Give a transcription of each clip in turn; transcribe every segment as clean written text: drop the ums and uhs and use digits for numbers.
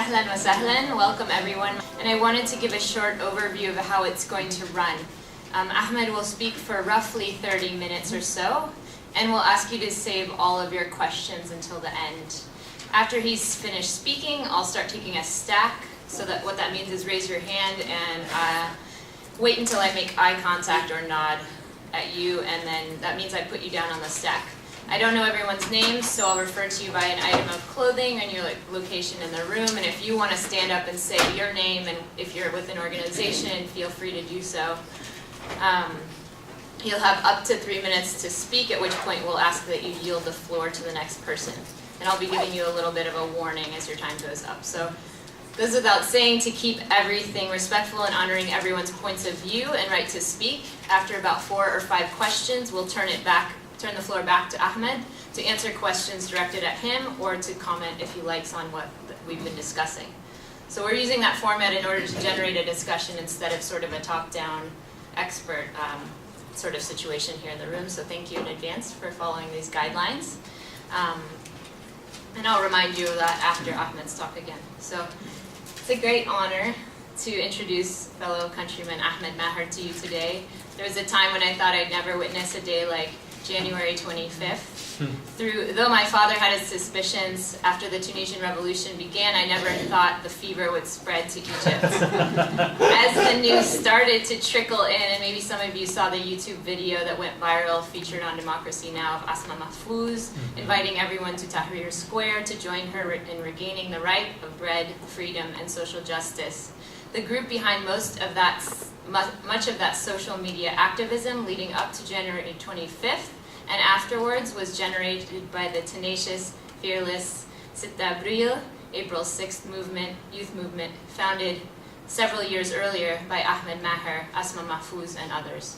Ahlan wa sahlan, welcome everyone. And I wanted to give a short overview of how it's going to run. Ahmed will speak for roughly 30 minutes or so, and we'll ask you to save all of your questions until the end. After he's finished speaking, I'll start taking a stack, so that what that means is raise your hand and wait until I make eye contact or nod at you, and then that means I put you down on the stack. I don't know everyone's names, so I'll refer to you by an item of clothing and your location in the room, and if you want to stand up and say your name, and if you're with an organization, feel free to do so. You'll have up to 3 minutes to speak, at which point we'll ask that you yield the floor to the next person. And I'll be giving you a little bit of a warning as your time goes up. So, goes without saying to keep everything respectful and honoring everyone's points of view and right to speak. After about 4 or 5 questions, we'll turn the floor back to Ahmed to answer questions directed at him or to comment if he likes on what we've been discussing. So we're using that format in order to generate a discussion instead of sort of a top-down expert sort of situation here in the room. So thank you in advance for following these guidelines. And I'll remind you of that after Ahmed's talk again. So it's a great honor to introduce fellow countryman Ahmed Maher to you today. There was a time when I thought I'd never witness a day like January 25th. Though my father had his suspicions after the Tunisian Revolution began, I never thought the fever would spread to Egypt. As the news started to trickle in, and maybe some of you saw the YouTube video that went viral featured on Democracy Now! Of Ahmed Maher, inviting everyone to Tahrir Square to join her in regaining the right of bread, freedom, and social justice. The group behind much of that social media activism leading up to January 25th and afterwards was generated by the tenacious, fearless 6 Abril, April 6th youth movement, founded several years earlier by Ahmed Maher, Asma Mahfouz, and others.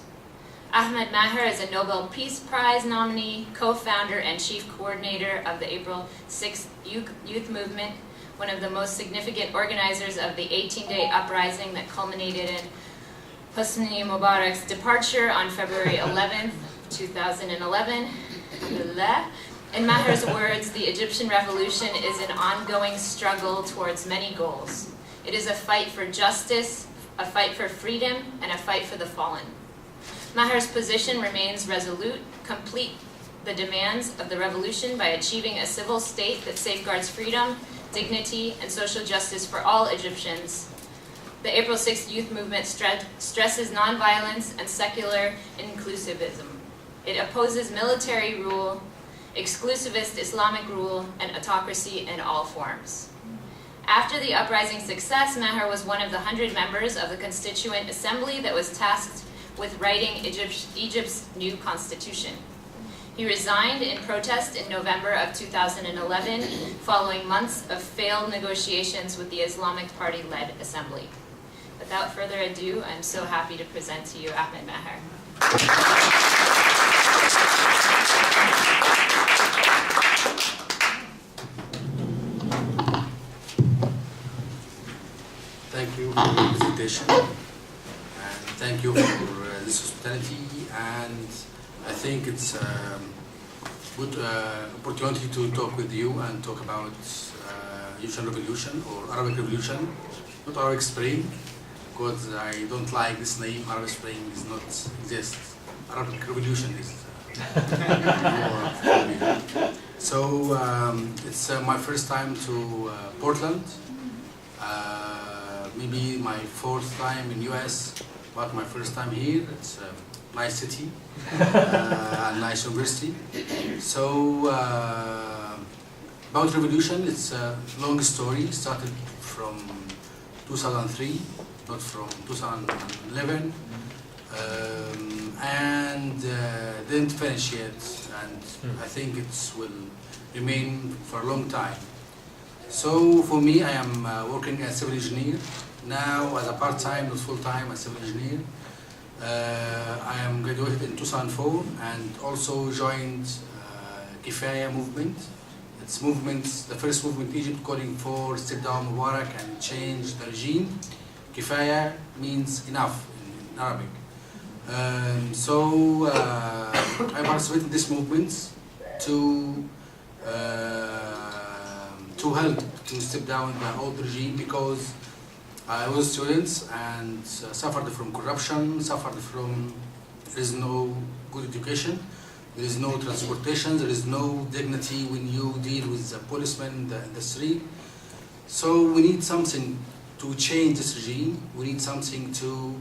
Ahmed Maher is a Nobel Peace Prize nominee, co-founder, and chief coordinator of the April 6th youth movement, one of the most significant organizers of the 18-day uprising that culminated in Hosni Mubarak's departure on February 11th, 2011. In Maher's words, the Egyptian revolution is an ongoing struggle towards many goals. It is a fight for justice, a fight for freedom, and a fight for the fallen. Maher's position remains resolute: complete the demands of the revolution by achieving a civil state that safeguards freedom, dignity, and social justice for all Egyptians. The April 6th youth movement stresses nonviolence and secular inclusivism. It opposes military rule, exclusivist Islamic rule, and autocracy in all forms. After the uprising's success, Maher was one of the 100 members of the Constituent Assembly that was tasked with writing Egypt's new constitution. He resigned in protest in November of 2011, following months of failed negotiations with the Islamic Party-led assembly. Without further ado, I'm so happy to present to you Ahmed Maher. Thank you for the presentation, and thank you for this hospitality, and I think it's a good opportunity to talk with you and talk about Egyptian Revolution or Arabic Revolution, not Arabic Spring, because I don't like this name. Arabic Spring does not exist. Arabic Revolution is more for me. So it's my first time to Portland. Maybe my 4th time in US, but my first time here. It's a nice city, a nice university. So about revolution, it's a long story. It started from 2003, not from 2011, and didn't finish yet. And I think it will remain for a long time. So for me, I am working as civil engineer now, as a part-time, not full-time, as civil engineer. I am graduated in 2004 and also joined Kifaya movement. It's the first movement in Egypt calling for step down Mubarak and change the regime. Kifaya means enough in Arabic. So I participated in this movement to to help to step down the old regime, because I was students and suffered from corruption, suffered from, there is no good education, there is no transportation, there is no dignity when you deal with the policemen in the street. So we need something to change this regime. We need something to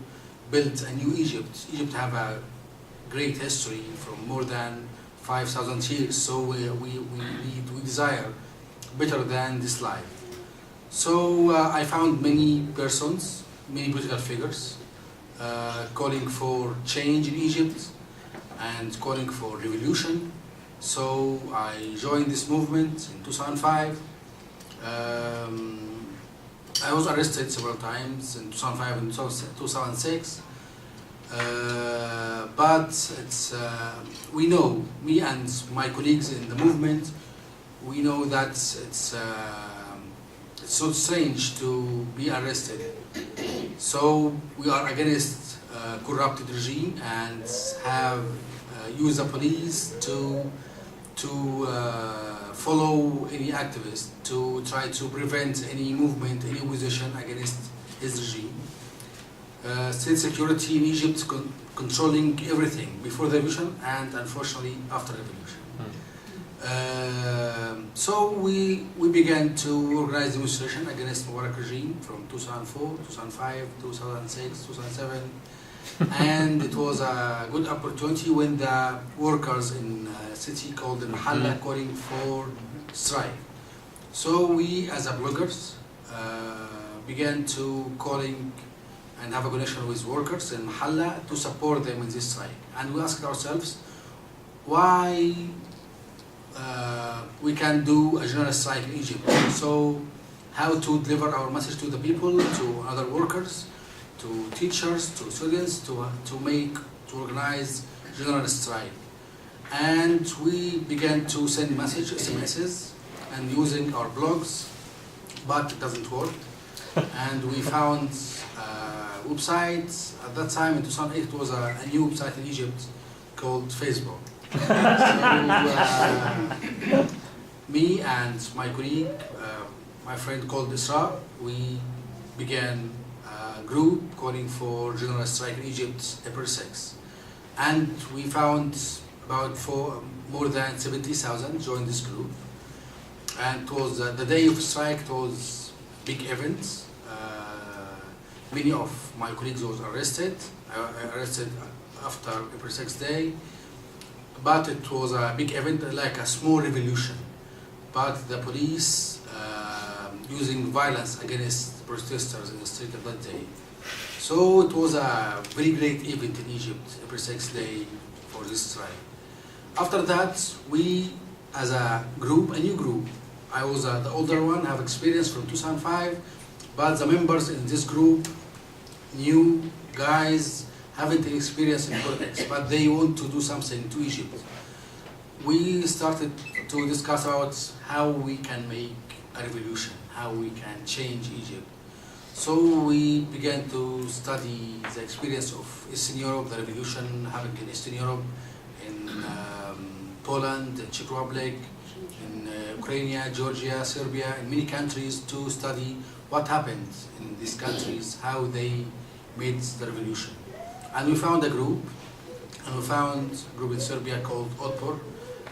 build a new Egypt. Egypt have a great history from more than 5,000 years, so we desire better than this life. So I found many persons, many political figures, calling for change in Egypt and calling for revolution. So I joined this movement in 2005. I was arrested several times in 2005 and 2006. But it's, we know, me and my colleagues in the movement, we know that it's so strange to be arrested. So we are against corrupted regime and have used the police to follow any activist, to try to prevent any movement, any opposition against his regime. State security in Egypt controlling everything before the revolution and unfortunately after the revolution. So we began to organize demonstration against Mubarak regime from 2004, 2005, 2006, 2007. And it was a good opportunity when the workers in a city called Mahalla calling for strike. So we as a bloggers began to calling and have a connection with workers in Mahalla to support them in this strike. And we asked ourselves why we can do a general strike in Egypt. So how to deliver our message to the people, to other workers, to teachers, to students, to organize general strike. And we began to send messages, SMSs, and using our blogs, but it doesn't work. And we found websites. At that time, in 2008, it was a new website in Egypt called Facebook. So, me and my colleague, my friend called Isra, we began a group calling for general strike in Egypt, April 6. And we found about more than 70,000 joined this group. And it was the day of strike. It was big event. Many of my colleagues was arrested. Arrested after April 6th day. But it was a big event, like a small revolution. But the police using violence against protesters in the street of that day. So it was a very great event in Egypt, April 6th day for this strike. After that, we as a group, a new group, I was the older one, have experience from 2005, but the members in this group, new guys, haven't experience in politics, but they want to do something to Egypt. We started to discuss about how we can make a revolution, how we can change Egypt. So we began to study the experience of Eastern Europe, the revolution happened in Eastern Europe, in Poland, the Czech Republic, in Ukraine, Georgia, Serbia, in many countries, to study what happened in these countries, how they made the revolution. And we found a group, and we found a group in Serbia called Otpor,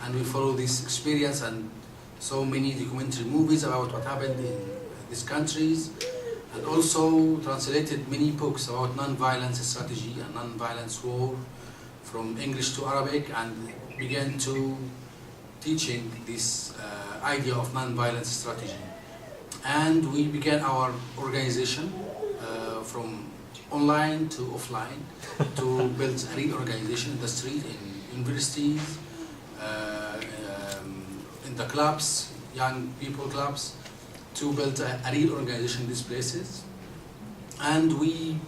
and we followed this experience and so many documentary movies about what happened in these countries, and also translated many books about non-violence strategy and non-violence war from English to Arabic, and began to teaching this idea of non-violence strategy. And we began our organization from online to offline to build a real organization in the street, in universities, in the clubs, young people clubs, to build a real organization in these places. And we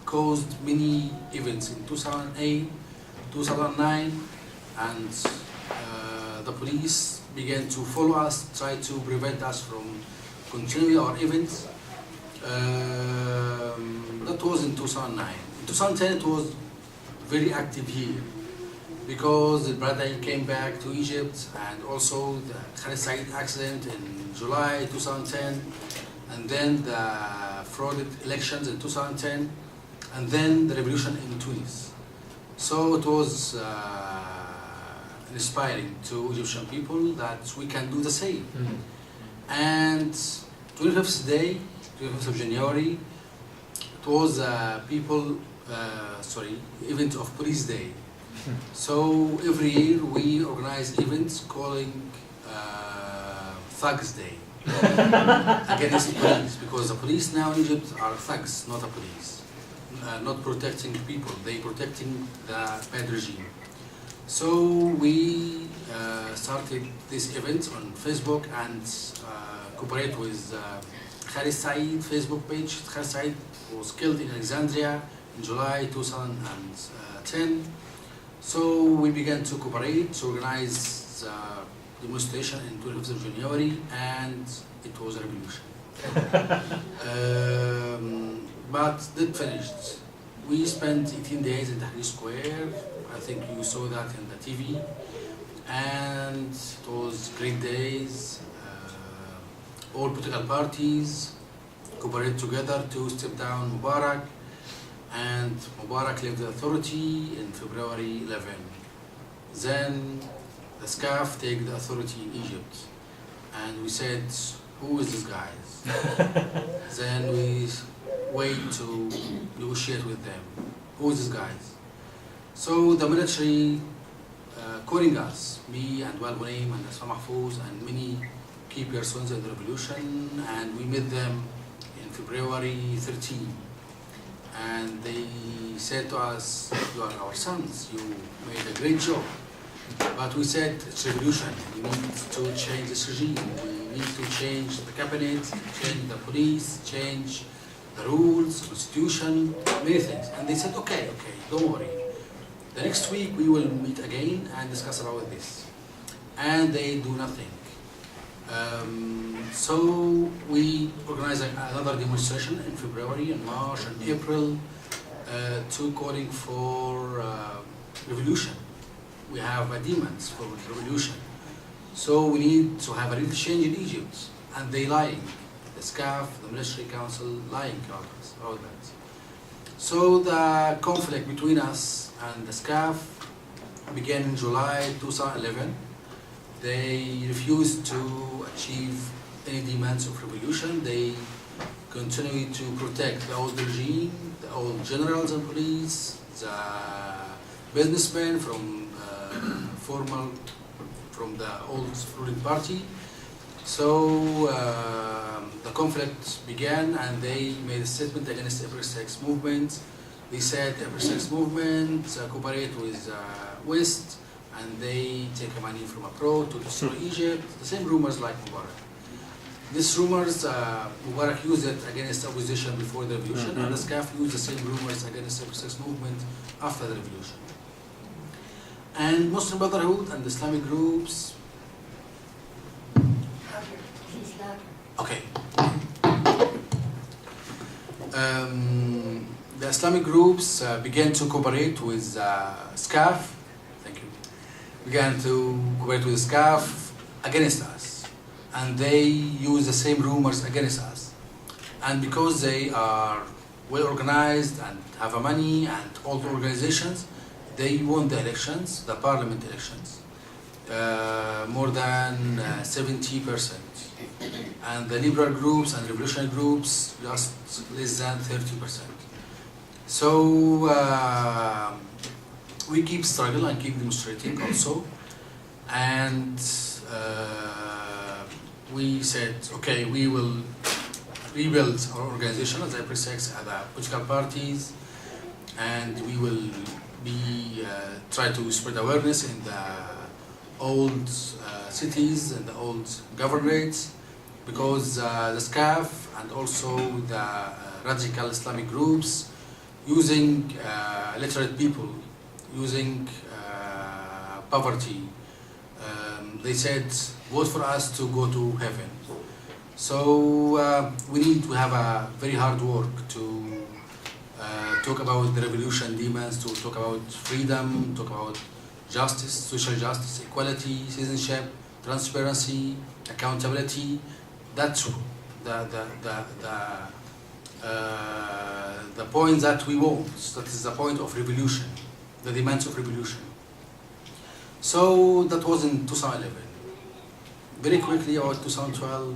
caused many events in 2008, 2009, and the police began to follow us, try to prevent us from continuing our events. That was in 2009. In 2010 it was very active here. because the brother came back to Egypt, and also the Khalid Said accident in July 2010, and then the frauded elections in 2010, and then the revolution in Tunis. So it was inspiring to Egyptian people that we can do the same. And 25th day, 25th of January, it was event of Police Day. So every year we organize events calling Thugs Day against police, because the police now in Egypt are thugs, not the police, not protecting people, they protecting the bad regime. So we started this event on Facebook and cooperate with Khalid Said Facebook page. Khalid Said was killed in Alexandria in July 2010. So we began to cooperate to organize demonstration in 25th of January, and it was a revolution. But that finished. We spent 18 days in Tahrir Square. I think you saw that in the TV. And it was great days. All political parties cooperated together to step down Mubarak. And Mubarak left the authority in February 11. Then the SCAF take the authority in Egypt. And we said, who is this guy? Then we wait to negotiate with them. Who is this guy? So the military calling us, me and Wal Ghunaim and Asma Mahfouz and many key persons in the revolution, and we met them in February 13. And they said to us, you are our sons, you made a great job. But we said, it's revolution, we need to change this regime, we need to change the cabinet, change the police, change the rules, constitution, many things. And they said, okay, don't worry. The next week we will meet again and discuss about this. And they do nothing. So we organized another demonstration in February and March and April to calling for revolution. We have demands for revolution. So we need to have a real change in Egypt. And they lying. The SCAF, the military council lying about that. So the conflict between us and the SCAF began in July 2011. They refused to achieve any demands of revolution. They continue to protect the old regime, the old generals and police, the businessmen from the old ruling party. So the conflict began, and they made a statement against the April 6 movement. They said the April 6 movement cooperate with West, and they take money from abroad to destroy Egypt. The same rumors like Mubarak. These rumors, Mubarak used it against the opposition before the revolution, and the SCAF used the same rumors against the April 6 movement after the revolution. And Muslim Brotherhood and the Islamic groups. Okay. The Islamic groups began to cooperate with SCAF. Thank you. Began to cooperate with SCAF against us, and they use the same rumors against us. And because they are well organized and have money and all the organizations, they won the elections, the parliament elections, more than 70%. And the liberal groups and revolutionary groups just less than 30%. So we keep struggling and keep demonstrating also. And we said, okay, we will rebuild our organization as April 6 at the political parties, and we will try to spread awareness in the old cities and the old governorates, because the SCAF and also the radical Islamic groups using illiterate people, using poverty, they said, vote for us to go to heaven. So we have a very hard work to talk about the revolution demands, to talk about freedom, talk about justice, social justice, equality, citizenship, transparency, accountability. That's the point that we want. That is the point of revolution, the demands of revolution. So that was in 2011. Very quickly, about 2012,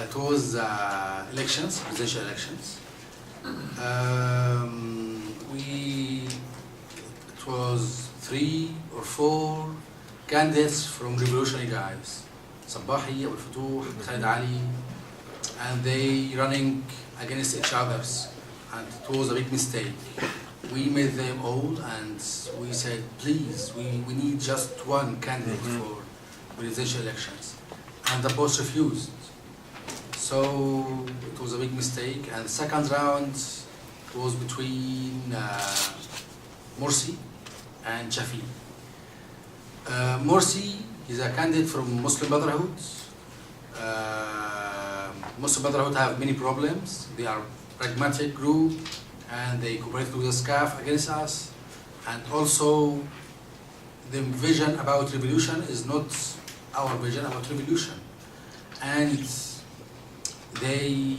it was elections, presidential elections. It was 3 or 4 candidates from revolutionary guys, Sabahi, Abul Futuh, Khalid Ali, and they running against each others, and it was a big mistake. We met them all and we said, please, we need just one candidate for presidential elections, and the boss refused. So it was a big mistake, and the second round was between Morsi and Shafi. Morsi is a candidate from Muslim Brotherhood. Muslim Brotherhood have many problems. They are a pragmatic group and they cooperated with the SCAF against us. And also the vision about revolution is not our vision about revolution. And they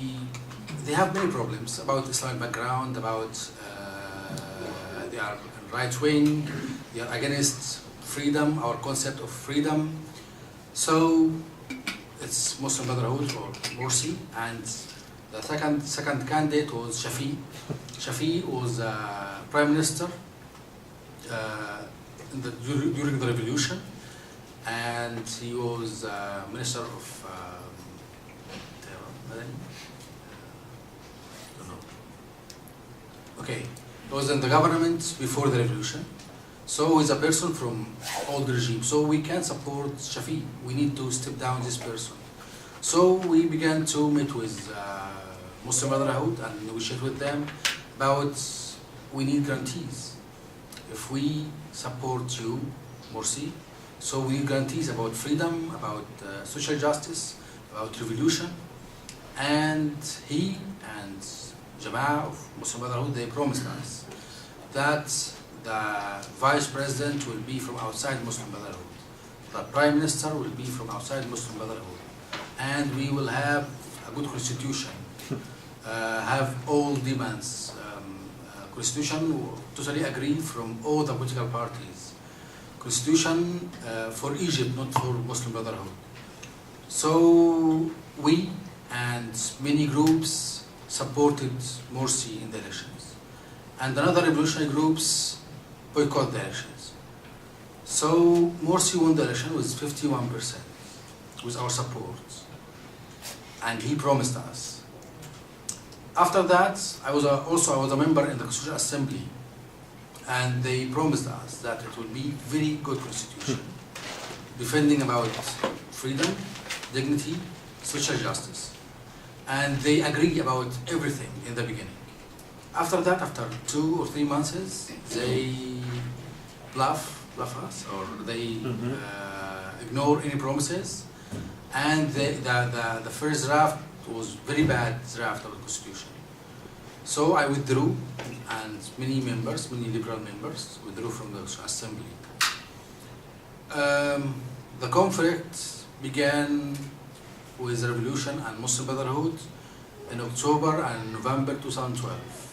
have many problems about Islamic background, about they are right wing, they are against freedom, our concept of freedom. So it's Muslim Brotherhood or Morsi, and the second candidate was Shafi. Shafi was prime minister during the revolution, and he was minister of okay, he was in the government before the revolution. So he's a person from old regime. So we can't support Shafi. We need to step down this person. So we began to meet with Muslim Brotherhood and negotiate with them about we need guarantees. If we support you, Morsi, so we need guarantees about freedom, about social justice, about revolution. And he and Jama'ah of Muslim Brotherhood, they promised us that the vice president will be from outside Muslim Brotherhood. The prime minister will be from outside Muslim Brotherhood. And we will have a good constitution, have all demands. Constitution totally agreed from all the political parties. Constitution for Egypt, not for Muslim Brotherhood. So we and many groups supported Morsi in the elections. And another revolutionary groups boycott the elections. So Morsi won the election with 51% with our support. And he promised us. After that, I was a member in the Constitutional Assembly, and they promised us that it will be very good constitution, defending about freedom, dignity, social justice. And they agree about everything in the beginning. After that, after 2 or 3 months, they bluff us, or they ignore any promises. And the first draft was very bad draft of the constitution. So I withdrew, and many liberal members withdrew from the assembly. The conflict began with the revolution and Muslim Brotherhood in October and November 2012.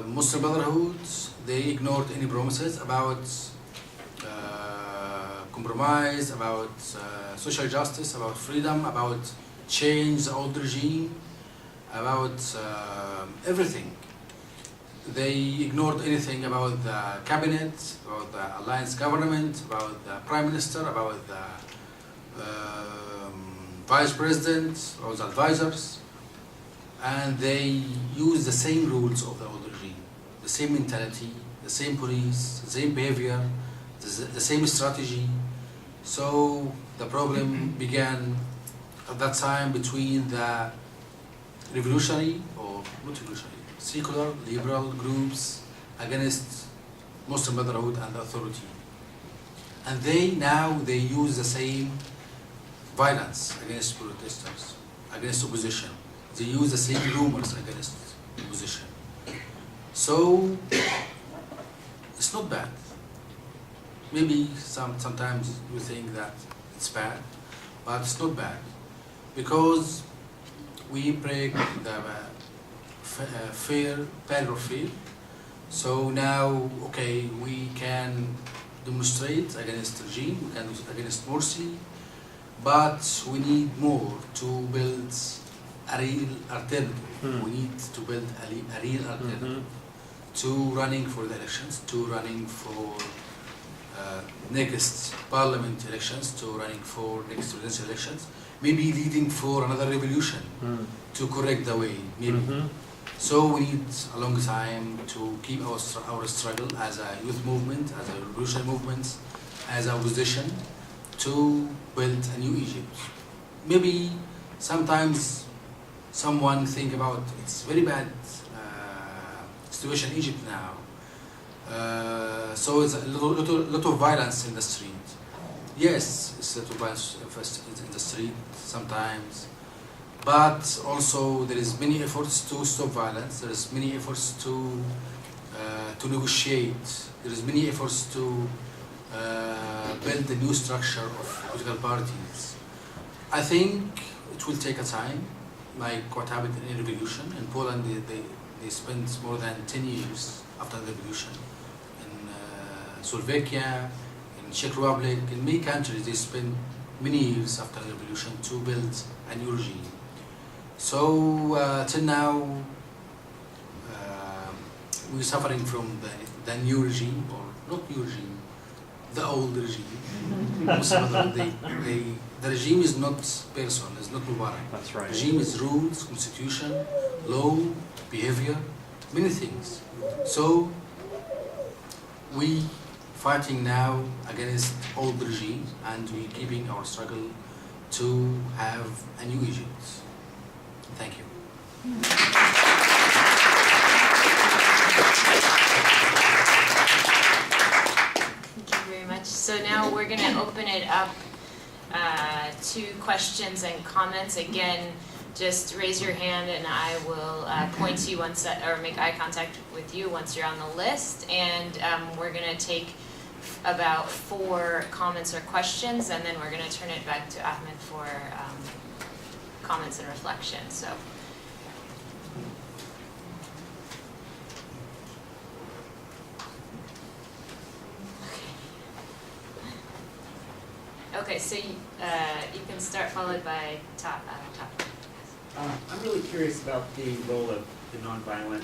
Muslim Brotherhood, they ignored any promises about compromise, about social justice, about freedom, about change the old regime, about everything. They ignored anything about the cabinet, about the alliance government, about the prime minister, about the vice president, or the advisors. And they use the same rules of the old regime, the same mentality, the same police, the same behavior, the same strategy. So the problem began at that time between the revolutionary, or not revolutionary, secular, liberal groups against Muslim Brotherhood and the authority. And they use the same violence against protesters, against opposition. They use the same rumors against opposition. So it's not bad. Maybe sometimes you think that it's bad, but it's not bad because we break the barrier of fear. So now, okay, we can demonstrate against regime, we can do it against Morsi, but we need more to build a real alternative. We need to build a real alternative to running for the elections, to running for next parliament elections, to running for next presidential elections, maybe leading for another revolution to correct the way, maybe. So we need a long time to keep our struggle as a youth movement, as a revolutionary movement, as a opposition, to build a new Egypt. Maybe sometimes someone think about it's very bad situation in Egypt now. So it's a lot of violence in the street. Yes, it's a lot of violence in the street sometimes, but also there is many efforts to stop violence. There is many efforts to negotiate. There is many efforts to build a new structure of political parties. I think it will take a time, like what happened in the revolution in Poland. They spent more than 10 years after the revolution. In Slovakia, in Czech Republic, in many countries, they spent many years after the revolution to build a new regime. So till now, we're suffering from the new regime, or not new regime, the old regime. The regime is not person, it's not Mubarak. That's right. Regime is rules, constitution, law, behavior, many things. So we fighting now against old regime, and we keeping our struggle to have a new Egypt. Thank you. Thank you very much. So now we're going to open it up to questions and comments. Again, just raise your hand and I will point to you once, or make eye contact with you once you're on the list. And we're going to take about 4 comments or questions, and then we're going to turn it back to Ahmed for comments and reflections. So. Okay, so you can start, followed by Todd. I'm really curious about the role of the nonviolent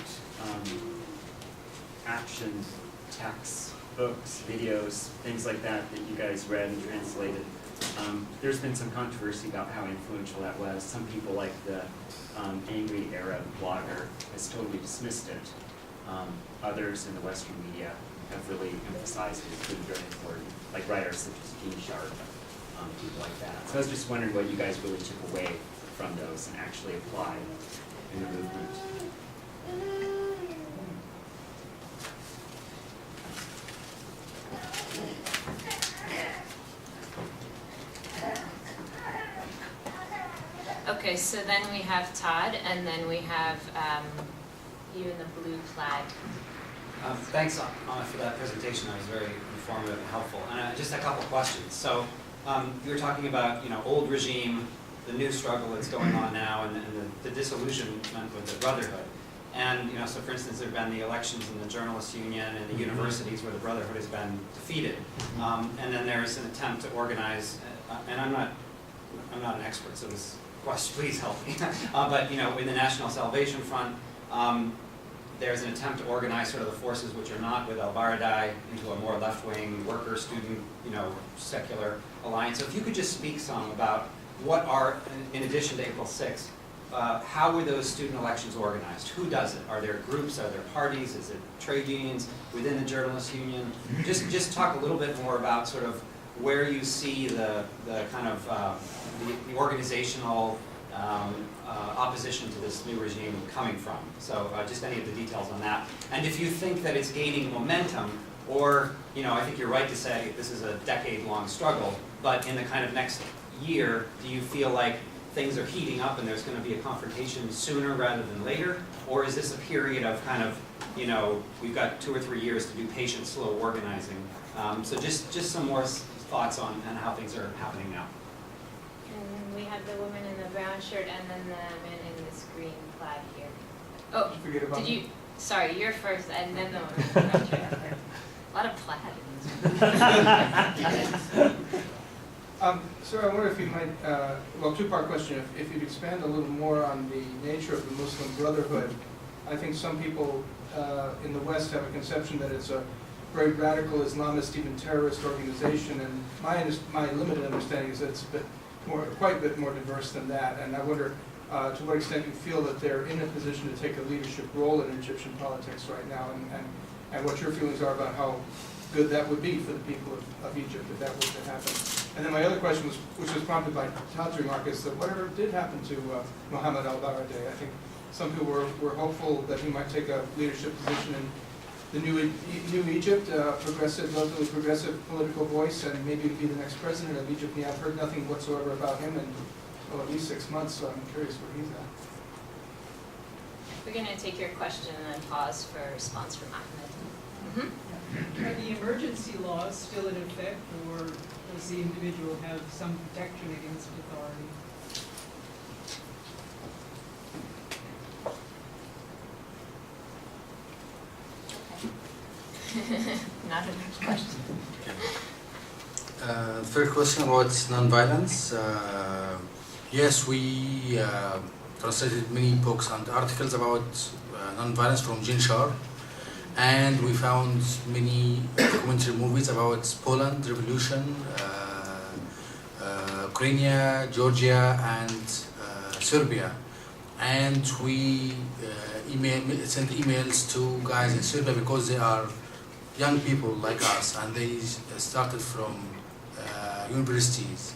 action texts, books, videos, things like that you guys read and translated. There's been some controversy about how influential that was. Some people, like the angry Arab blogger, has totally dismissed it. Others in the Western media have really emphasized it as being very important, like writers such as Gene Sharp, people like that. So I was just wondering what you guys really took away from those and actually applied in the movement. Okay, so then we have Todd, and then we have you in the blue plaid. Thanks, Ahmed, for that presentation. That was very informative and helpful. And just a couple questions. So you were talking about, old regime, the new struggle that's going on now, and the disillusionment with the Brotherhood. And so for instance, there have been the elections in the Journalists Union and the universities where the Brotherhood has been defeated. And then there's an attempt to organize, and I'm not an expert, so this question, please help me. But in the National Salvation Front, there's an attempt to organize sort of the forces which are not with al-Baradei into a more left-wing worker, student, secular alliance. So if you could just speak some about what are, in addition to April 6th, how were those student elections organized? Who does it? Are there groups? Are there parties? Is it trade unions within the Journalists Union? Just talk a little bit more about sort of where you see the kind of the organizational opposition to this new regime coming from. So just any of the details on that. And if you think that it's gaining momentum, or, I think you're right to say this is a decade-long struggle, but in the kind of next year, do you feel like things are heating up and there's going to be a confrontation sooner rather than later? Or is this a period of kind of, you know, we've got 2 or 3 years to do patient, slow organizing? So just some more thoughts on how things are happening now. And we have the woman in the brown shirt and then the man in this green plaid here. Oh, Forget about did you? Sorry, you're first, and then the woman in the brown shirt. A lot of plaid in this room. Sir, I wonder if you might, well, two-part question. If you'd expand a little more on the nature of the Muslim Brotherhood. I think some people in the West have a conception that it's a very radical Islamist, even terrorist organization, and my limited understanding is that it's quite a bit more diverse than that. And I wonder to what extent you feel that they're in a position to take a leadership role in Egyptian politics right now, and what your feelings are about how good that would be for the people of Egypt if that were to happen. And then my other question was, which was prompted by Todd's remark, is that whatever did happen to Mohammed al-Baradei, I think some people were hopeful that he might take a leadership position in the new Egypt, progressive, relatively progressive political voice, and maybe be the next president of Egypt. I've heard nothing whatsoever about him in at least 6 months, so I'm curious where he's at. We're going to take your question and then pause for a response from Ahmed. Are the emergency laws still in effect, or does the individual have some protection against authority? Not a question. First question about non-violence. Yes, we translated many books and articles about non-violence from Jin Shar, and we found many documentary movies about Poland revolution, Ukraine, Georgia, and Serbia. And we sent emails to guys in Serbia because they are young people like us, and they started from universities.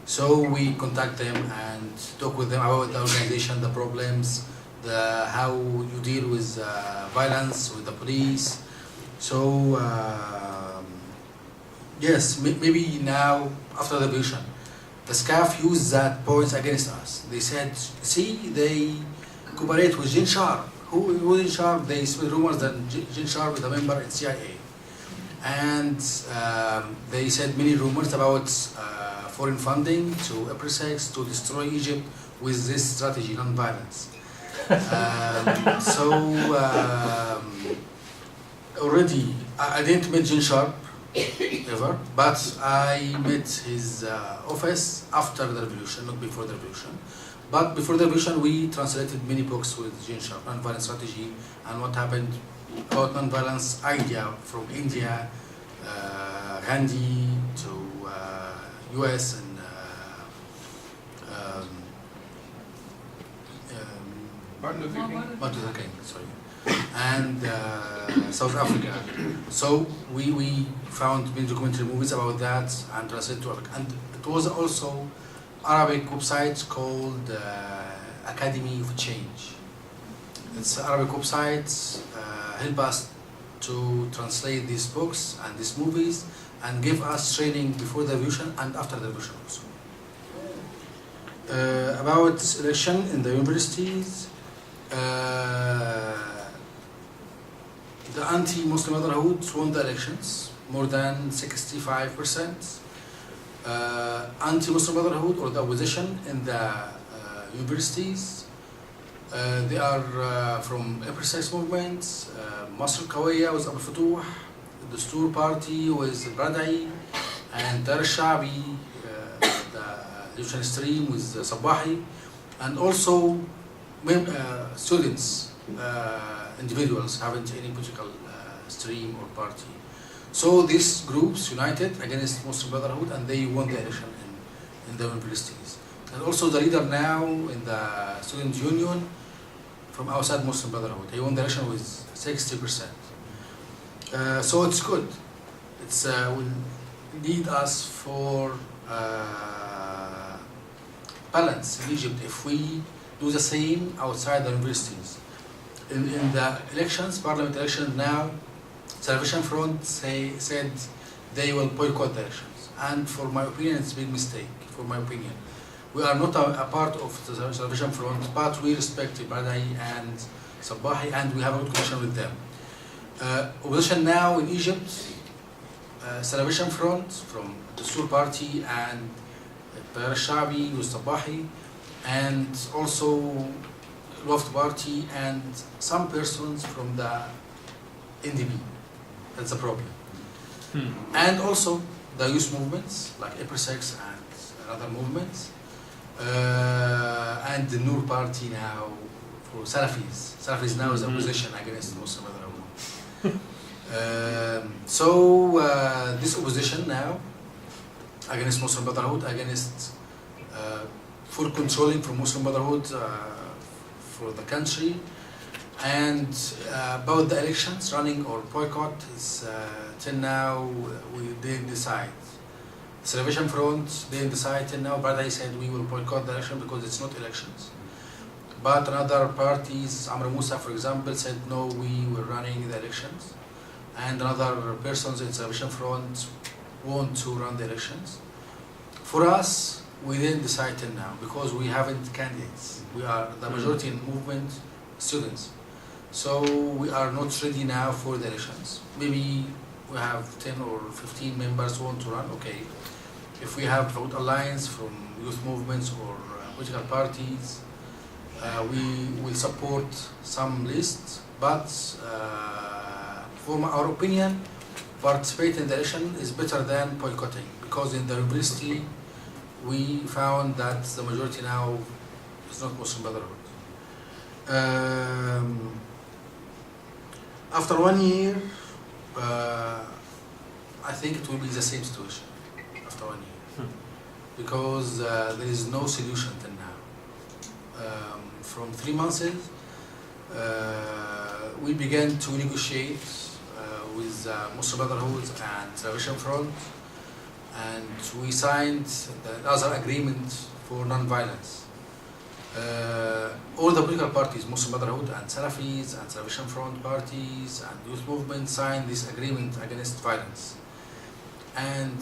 So we contact them and talk with them about the organization, the problems, how you deal with violence with the police. So yes, maybe now after the revolution, the SCAF used that points against us. They said, see, they cooperate with Jin Shar. Who is Jin Shar? They spread rumors that Jin Shar was a member in CIA. And they said many rumors about foreign funding to April to destroy Egypt with this strategy, non-violence. Already, I didn't meet Jin Sharp ever, but I met his office after the revolution, not before the revolution. But before the revolution, we translated many books with Jin Sharp, non-violence strategy, and what happened about non-violence idea from India, Gandhi to US and Martin Luther King. Martin Luther King, sorry, and South Africa. So we found many documentary movies about that and translated to Arabic. And it was also Arabic website called Academy of Change. It's an Arabic website, help us to translate these books and these movies and give us training before the revolution and after the revolution also. About election in the universities, the anti-Muslim Brotherhood won the elections, more than 65%. Anti-Muslim Brotherhood or the opposition in the universities, they are from April 6 movement, Masr Qawiya with Abu Futuh, the Dastur Party with Bradai, and Dar Shabi, the Egyptian Stream with Sabahi, and also students, individuals haven't any political stream or party. So these groups united against Muslim Brotherhood and they won the election in the universities. And also the leader now in the student union from outside Muslim Brotherhood, he won the election with 60%. So it's good. It's will lead us for balance in Egypt if we do the same outside the universities. In the elections, parliament election now, Salvation Front said they will boycott the elections. And for my opinion, it's a big mistake, for my opinion. We are not a part of the Salvation Front, but we respect Badawi and Sabahi, and we have a good connection with them. Opposition now in Egypt, Salvation Front from the Sur Party and Tayar al-Shabi with Sabahi, and also Left Party and some persons from the NDP. That's the problem. And also the youth movements like Epersex and other movements, and the Noor Party now for Salafis. Salafis now is opposition against Muslim Brotherhood. This opposition now against Muslim Brotherhood, against full controlling from Muslim Brotherhood for the country, and about the elections, running or boycott, is till now we didn't decide. Salvation Front didn't decide till now, but I said we will boycott the election because it's not elections. But another parties, Amr Musa for example, said no, we were running the elections, and another persons in Salvation Front want to run the elections. For us, we didn't decide till now because we haven't candidates. We are the majority in movement students. So we are not ready now for the elections. Maybe we have 10 or 15 members who want to run, okay. If we have vote alliance from youth movements or political parties, we will support some lists, but from our opinion, participating in the election is better than boycotting, because in the university we found that the majority now is not Muslim Brotherhood. After 1 year, I think it will be the same situation after 1 year, because there is no solution till now. From 3 months, we began to negotiate with Muslim Brotherhood and Salvation Front, and we signed the other agreement for non-violence. All the political parties, Muslim Brotherhood and Salafis and Salvation Front parties and youth movement signed this agreement against violence. And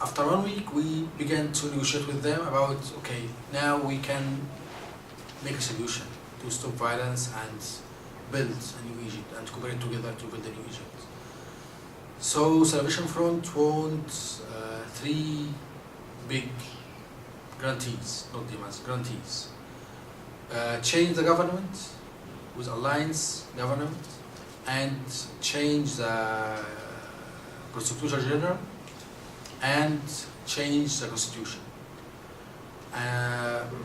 after 1 week, we began to negotiate with them about, okay, now we can make a solution to stop violence and build a new Egypt and cooperate together to build a new Egypt. So Salvation Front wants 3 big guarantees, not demands, guarantees. Change the government with alliance government, and change the Prosecutor General, and change the constitution.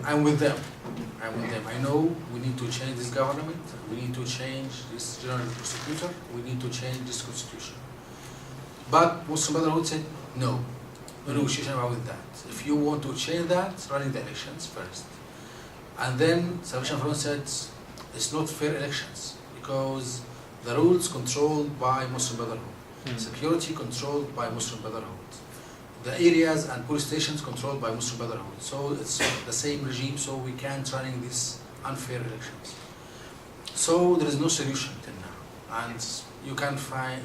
I'm with them. I know we need to change this government, we need to change this general prosecutor, we need to change this constitution. But Muslim Brotherhood said no negotiation about that. If you want to change that, running the elections first. And then Salvation Front said it's not fair elections because the rules controlled by Muslim Brotherhood, security controlled by Muslim Brotherhood, the areas and police stations controlled by Muslim Brotherhood. So it's the same regime, so we can't running these unfair elections. So there is no solution till now, and you can find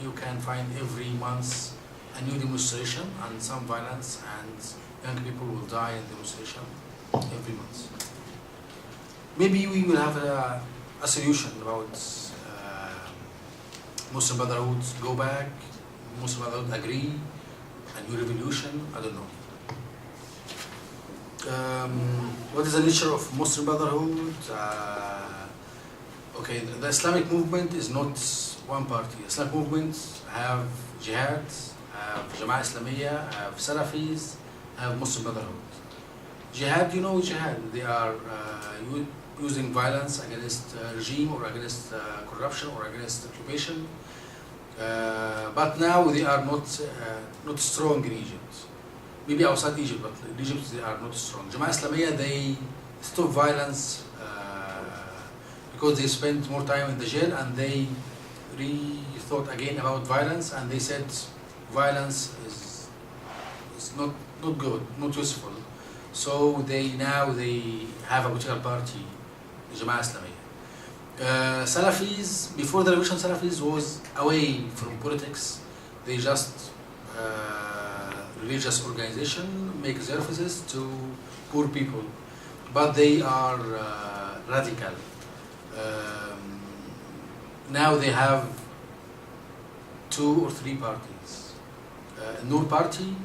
every month a new demonstration and some violence, and young people will die in demonstration every month. Maybe we will have a solution about Muslim Brotherhood go back, Muslim Brotherhood agree, a new revolution, I don't know. What is the nature of Muslim Brotherhood? Okay, the Islamic movement is not one party. The Islamic movement have jihad, have Jama'ah Islamiyya, have Salafis, have Muslim Brotherhood. Jihad, you know jihad, they are using violence against regime or against corruption or against occupation. But now they are not strong in Egypt. Maybe outside Egypt, but in Egypt they are not strong. Jama'ah Islamiyya, they stop violence because they spent more time in the jail, and they rethought again about violence, and they said violence is not good, not useful. So they have a political party, Jama'ah Islamiyya. Salafis, before the revolution, Salafis was away from politics. They just religious organization, make services to poor people. but they are radical. Now they have 2 or 3 parties. Noor Party,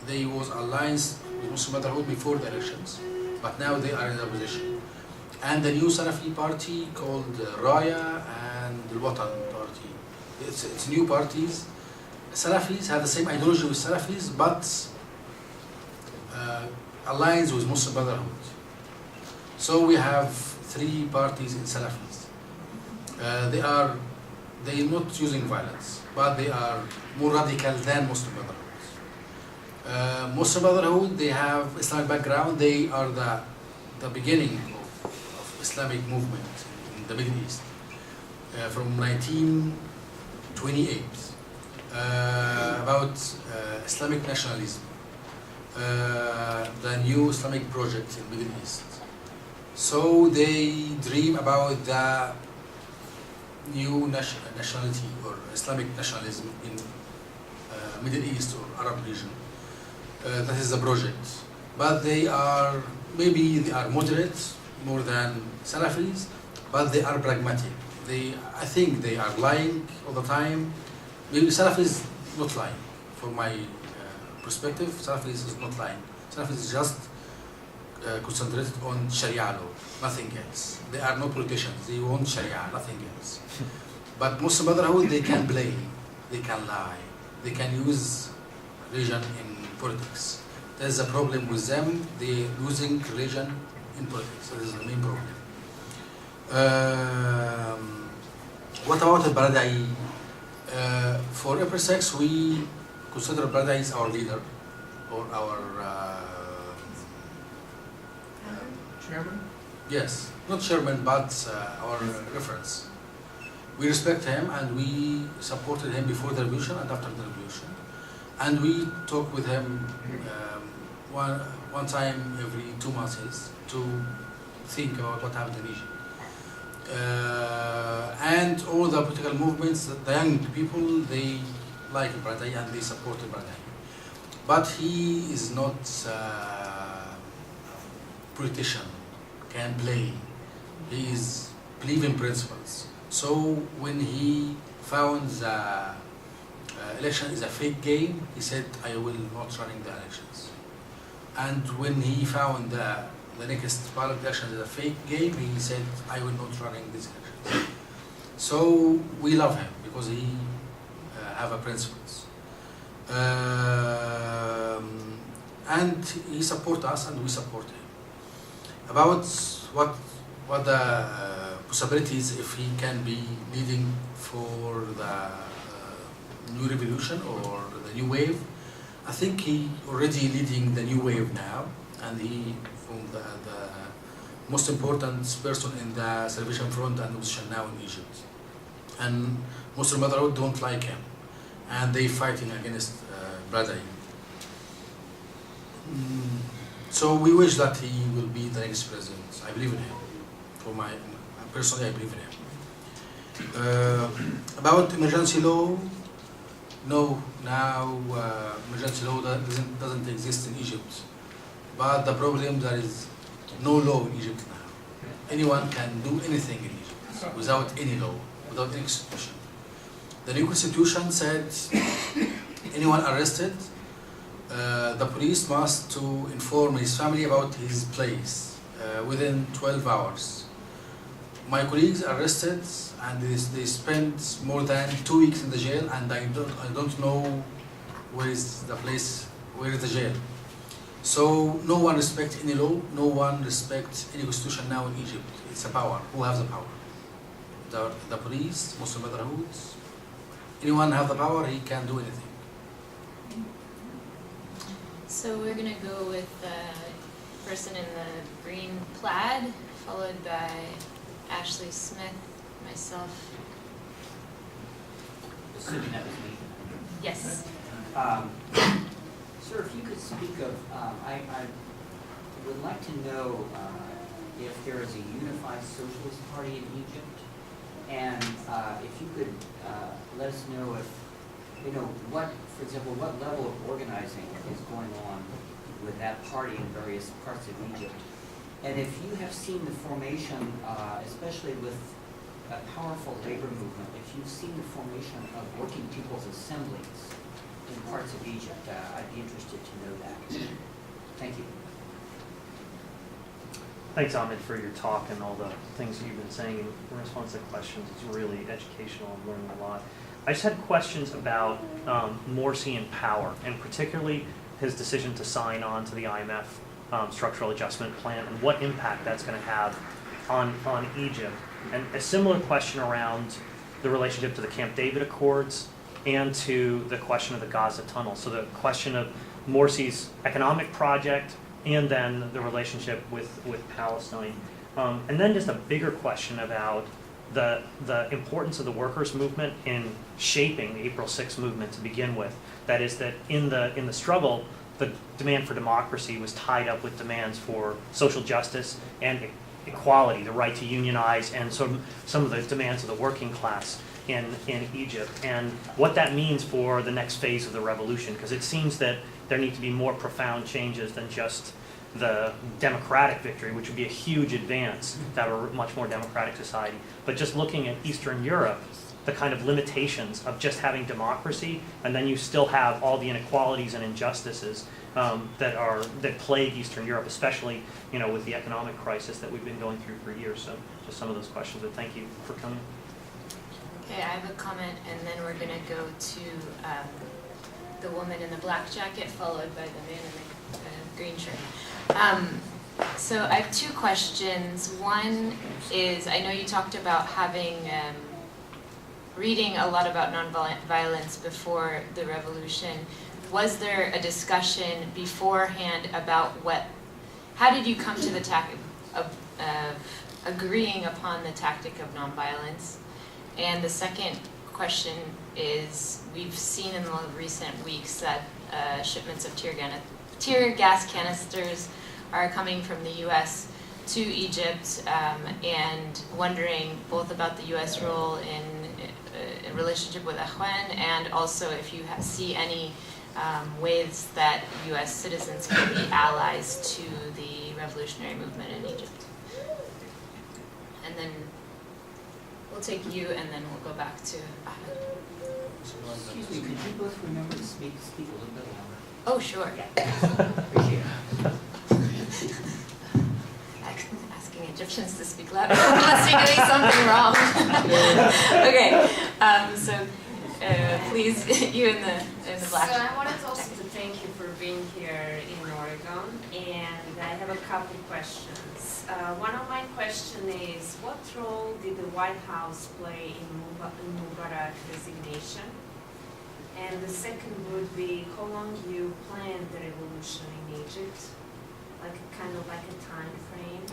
they was alliance with Muslim Brotherhood before the elections, but now they are in opposition. And the new Salafi party called Raya and the Watan party. It's new parties. Salafis have the same ideology with Salafis, but alliance with Muslim Brotherhood. So we have 3 parties in Salafis. They're not using violence, but they are more radical than Muslim Brotherhood. Muslim Brotherhood, they have Islamic background. They are the beginning of Islamic movement in the Middle East from 1928 about Islamic nationalism, the new Islamic project in Middle East. So they dream about the new nationality or Islamic nationalism in Middle East or Arab region. That is the project. But they are moderate more than Salafis, but they are pragmatic. I think they are lying all the time. Maybe Salafis not lying. From my perspective, Salafis is not lying. Salafis is just concentrated on Sharia law, nothing else. They are not politicians. They want Sharia, nothing else. But Muslim Brotherhood, they can play, they can lie, they can use religion in politics. There's a problem with them. They're using religion in politics. That is the main problem. What about Baradei? For April 6, we consider Baradei as our leader or our Chairman? yes, not chairman, but our reference. We respect him and we supported him before the revolution and after the revolution. And we talk with him one time every 2 months to think about what happened in Egypt. And all the political movements, the young people, they like Baradei and they supported Baradei. But he is not politician, can play. He is believe in principles. So when he found the election is a fake game, he said, I will not running the elections. And when he found the next parliament election is a fake game, he said, I will not running these elections. So we love him because he have a principles. And he support us and we support him. About what the possibilities if he can be leading for the new revolution or the new wave. I think he already leading the new wave now, and he from the most important person in the Salvation Front and opposition now in Egypt. And Muslim Brotherhood don't like him, and they fighting against Baradei. So we wish that he will be the next president. I believe in him. Personally, I believe in him. About emergency law, no, now emergency law doesn't exist in Egypt. But the problem, there is no law in Egypt now. Anyone can do anything in Egypt without any law, without any constitution. The new constitution said anyone arrested, the police must to inform his family about his place within 12 hours. My colleagues arrested and they spent more than 2 weeks in the jail, and I don't know where is the place, where is the jail. So no one respects any law, no one respects any constitution now in Egypt. It's a power. Who has the power? The police, Muslim Brotherhood. Anyone have the power, he can do anything. So we're gonna go with the person in the green plaid, followed by Ashley Smith, myself. Assuming that was me. Yes. Sir, if you could speak of, I would like to know if there is a unified socialist party in Egypt, and if you could let us know if, what, for example, what level of organizing is going on with that party in various parts of Egypt, And if you have seen the formation, especially with a powerful labor movement, if you've seen the formation of working people's assemblies in parts of Egypt, I'd be interested to know that. Thank you. Thanks, Ahmed, for your talk and all the things that you've been saying in response to questions. It's really educational. I'm learning a lot. I just had questions about Morsi and power, and particularly his decision to sign on to the IMF structural adjustment plan and what impact that's going to have on Egypt. And a similar question around the relationship to the Camp David Accords and to the question of the Gaza tunnel. So the question of Morsi's economic project and then the relationship with Palestine. And then just a bigger question about the importance of the workers' movement in shaping the April 6th movement to begin with. That is that in the struggle, the demand for democracy was tied up with demands for social justice and equality, the right to unionize, and some of the demands of the working class in Egypt, and what that means for the next phase of the revolution, because it seems that there need to be more profound changes than just the democratic victory, which would be a huge advance to have a much more democratic society. But just looking at Eastern Europe, the kind of limitations of just having democracy, and then you still have all the inequalities and injustices that plague Eastern Europe, especially with the economic crisis that we've been going through for years. So just some of those questions, but thank you for coming. Okay, I have a comment, and then we're going to go to the woman in the black jacket, followed by the man in the green shirt. So I have two questions. One is, I know you talked about having reading a lot about nonviolence before the revolution. Was there a discussion beforehand about how did you come to the agreeing upon the tactic of nonviolence? And the second question is, we've seen in the recent weeks that shipments of tear gas canisters are coming from the U.S. to Egypt, and wondering both about the U.S. role in relationship with Ahwan, and also if you see any ways that U.S. citizens can be allies to the revolutionary movement in Egypt. And then we'll take you, and then we'll go back to Ahmed. Excuse me, could you both remember to speak a little bit louder? Oh, sure. Appreciate it. Asking Egyptians to speak louder unless you're doing something wrong. Okay, so please, you in the black. So I wanted also to thank you for being here in Oregon, and I have a couple questions. One of my questions is, what role did the White House play in Mubarak's resignation? And the second would be, how long you planned the revolution in Egypt? Kind of like a time frame.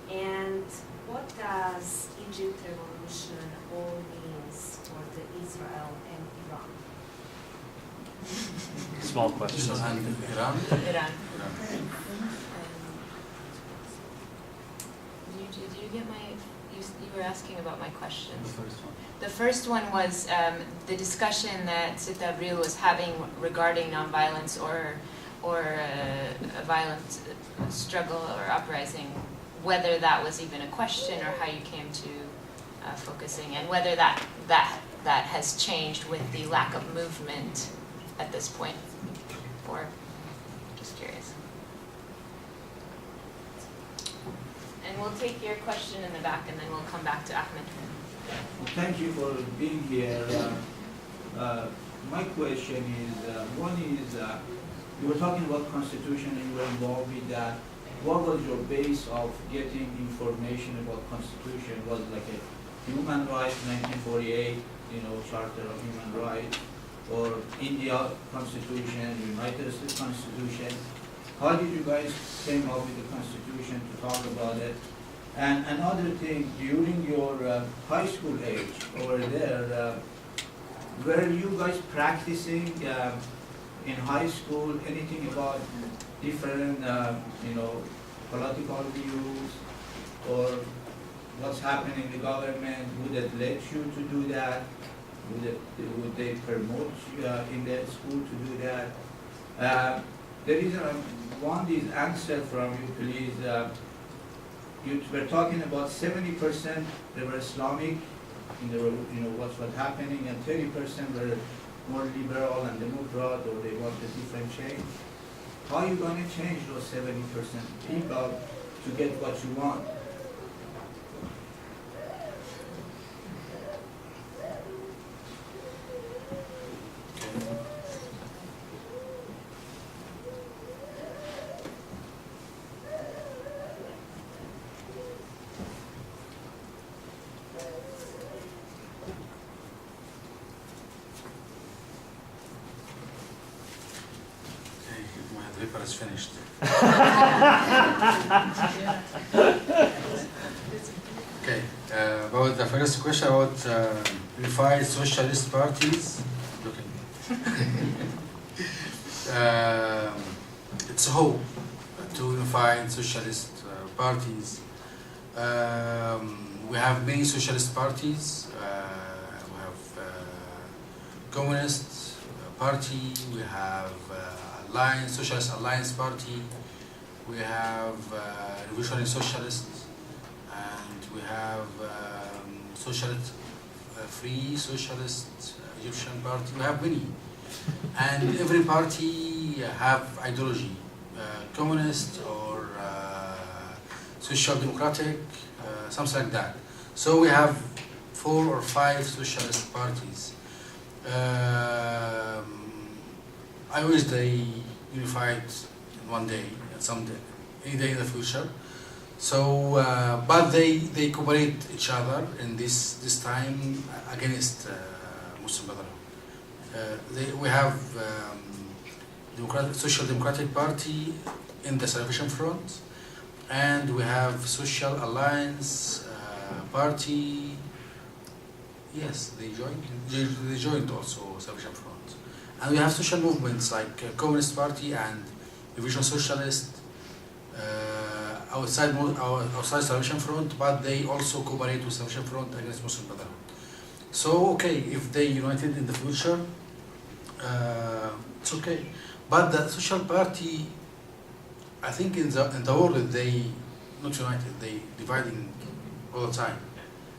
And what does Egypt revolution all means for the Israel and Iran? Small question. And Iran? Iran. Did you get my? You were asking about my questions. The first one. The first one was the discussion that Sita Abril was having regarding nonviolence or a violent struggle or uprising, whether that was even a question or how you came to focusing, and whether that has changed with the lack of movement at this point, or just curious. And we'll take your question in the back, and then we'll come back to Ahmed. Thank you for being here. My question is, one is, you were talking about constitution and you were involved with that. What was your base of getting information about constitution? Was it like a human rights, 1948, Charter of Human Rights, or India Constitution, United States Constitution? How did you guys came up with the constitution to talk about it? And another thing, during your high school age over there, were you guys practicing in high school anything about different, political views, or what's happening in the government? Would it let you to do that? Would they promote you in the school to do that? The reason I want this answer from you, please, You were talking about 70% they were Islamic, in the, what's happening, and 30% were more liberal and Democrat, or they want a different change. How are you going to change those 70% people to get what you want? My paper is finished. Okay, about the first question about unified socialist parties. Looking. It's a hope to unify socialist parties. We have many socialist parties. We have Communist Party. We have Alliance, Socialist Alliance Party. We have Revolutionary Socialists, and we have Socialist Free Socialist Egyptian Party. We have many, and every party have ideology, communist or social democratic, something like that. So we have 4 or 5 socialist parties. I wish they unified in one day, someday, any day in the future. So, but they cooperate each other in this time against Muslim Brotherhood. We have Social Democratic Party in the Salvation Front, and we have Social Alliance Party. Yes, they joined also Salvation Front. And we have social movements like Communist Party and Revolution Socialist outside Salvation Front, but they also cooperate with Salvation Front against Muslim Brotherhood. So, okay, if they united in the future, it's okay. But the social party, I think in the world, they not united, they dividing all the time,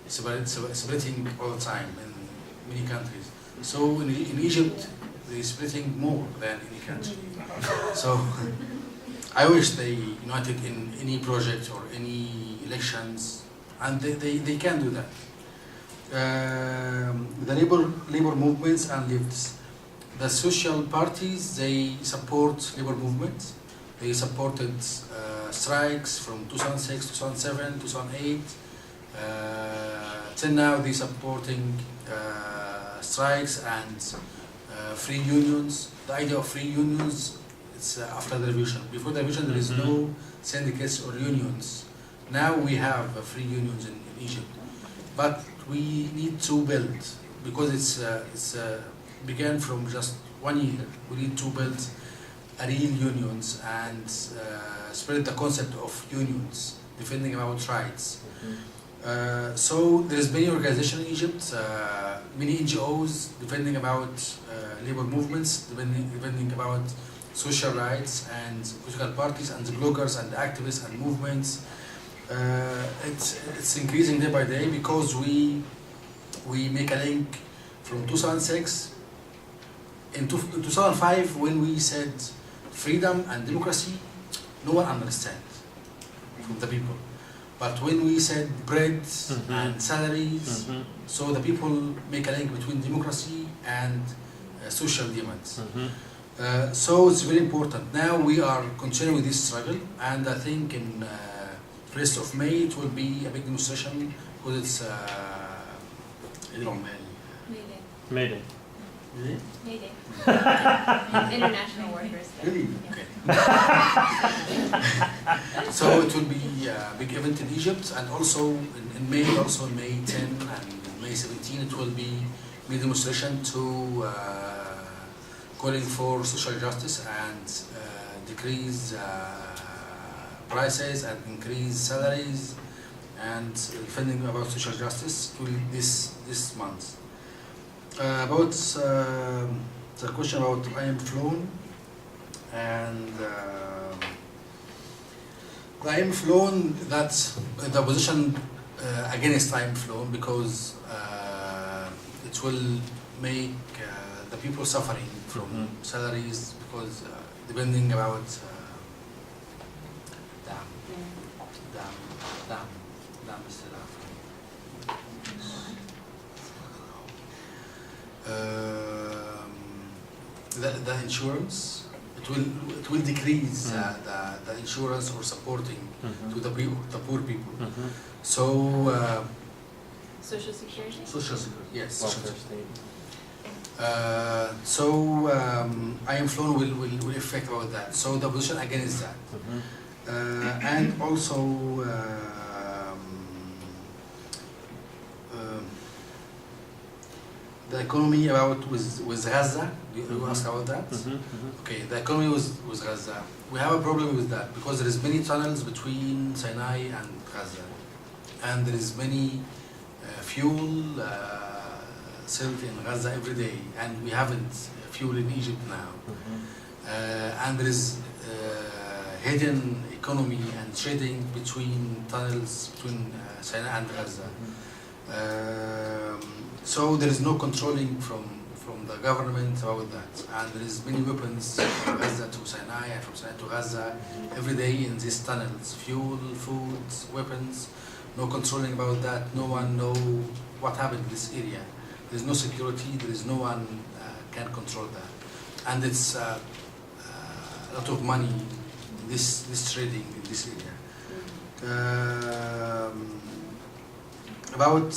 splitting all the time in many countries. So in Egypt, they're splitting more than any country. So I wish they united in any project or any elections, and they can do that. The labor movements and lefts. The social parties, they support labor movements. They supported strikes from 2006, 2007, 2008. Till now, they supporting strikes and free unions. The idea of free unions, it's after the revolution. Before the revolution, there is no syndicates or unions. Now we have free unions in Egypt, but we need to build, because it's began from just 1 year. We need to build a real unions and spread the concept of unions, defending our rights. So there is many organizations in Egypt, many NGOs defending about labor movements, defending about social rights and political parties and bloggers and activists and movements. It's increasing day by day, because we make a link from 2006. In 2005, when we said freedom and democracy, no one understands from the people. But when we said bread and salaries, so the people make a link between democracy and social demands. So it's very important. Now we are continuing with this struggle, and I think in 1st of May it will be a big demonstration, because it's May Day. Really? Mayday. International Workers' Day. Really? Yeah. Okay. So it will be a big event in Egypt, and also in May, also May 10 and May 17, it will be a demonstration to calling for social justice and decrease prices and increase salaries, and defending about social justice this month. About the question about I am flown, and The IMF loan, that's the position against IMF loan because it will make the people suffering from salaries because depending about the insurance, it will decrease the insurance or supporting to the poor people. So Social security? social security, yes. Welfare state. IMF loan will affect about that. So the position against that. And also the economy about with Gaza. You asked about that. Okay, the economy with Gaza. We have a problem with that because there is many tunnels between Sinai and Gaza, and there is many fuel sold in Gaza every day, and we haven't fuel in Egypt now. And there is hidden economy and trading between tunnels between Sinai and Gaza. So there is no controlling from the government about that, and there is many weapons from Gaza to Sinai and from Sinai to Gaza every day in these tunnels. Fuel, food, weapons. No controlling about that. No one know what happened in this area. There is no security. There is no one can control that, and it's a lot of money in this trading in this area. About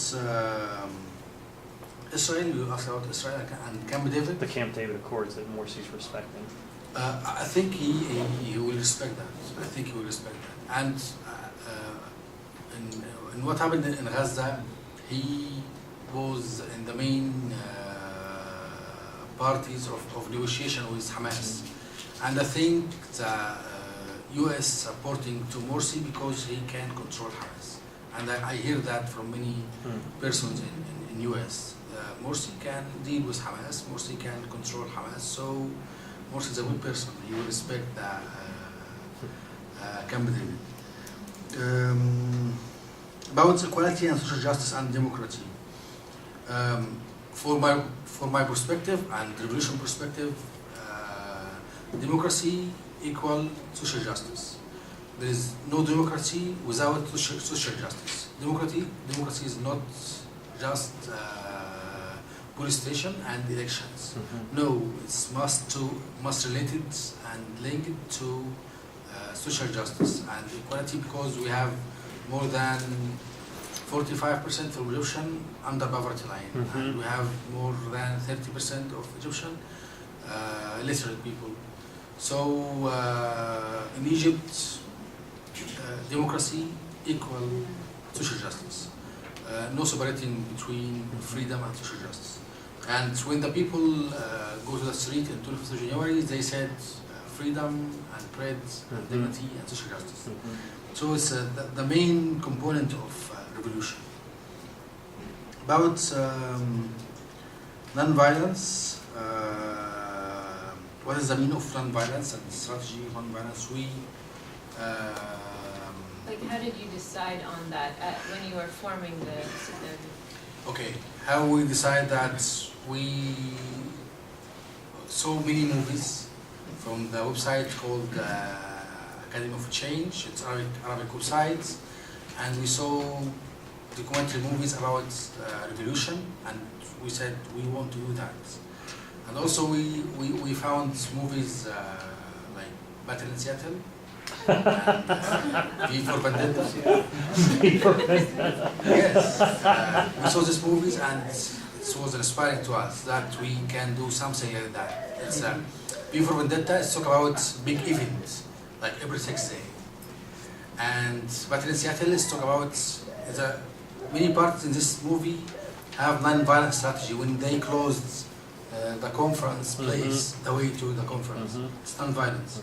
Israel, you asked about Israel and Camp David. The Camp David Accords that Morsi's respecting. I think he will respect that. I think he will respect that. And in what happened in Gaza, he was in the main parties of negotiation with Hamas. And I think the U.S. supporting to Morsi because he can control Hamas. And I hear that from many persons in U.S. Morsi can deal with Hamas, Morsi can control Hamas, so Morsi is a good person. He will respect the Camp David. About equality and social justice and democracy. For my perspective and revolution perspective, democracy equal social justice. There is no democracy without social justice. Democracy is not just police station and elections. No, it's must related and linked to social justice and equality because we have more than 45% of Egyptian under poverty line, and we have more than 30% of Egyptian literate people. So in Egypt, democracy equal social justice. No separating between freedom and social justice. And when the people go to the street in 25th of January, they said freedom and bread and dignity and social justice. So it's the main component of revolution. About non-violence, what is the meaning of non-violence and strategy of non-violence? Like, how did you decide on that when you were forming the Okay, how we decide that we saw many movies from the website called Academy of Change. It's Arabic website, and we saw documentary movies about revolution, and we said we want to do that. And also we found movies like Battle in Seattle. V for Vendetta. Yes, we saw these movies and it was inspiring to us that we can do something like that. It's V for Vendetta is talk about big events like every 6th day, and Battle in Seattle is talk about many parts in this movie have non-violent strategy. When they closed the conference place, the way to the conference, it's non-violence.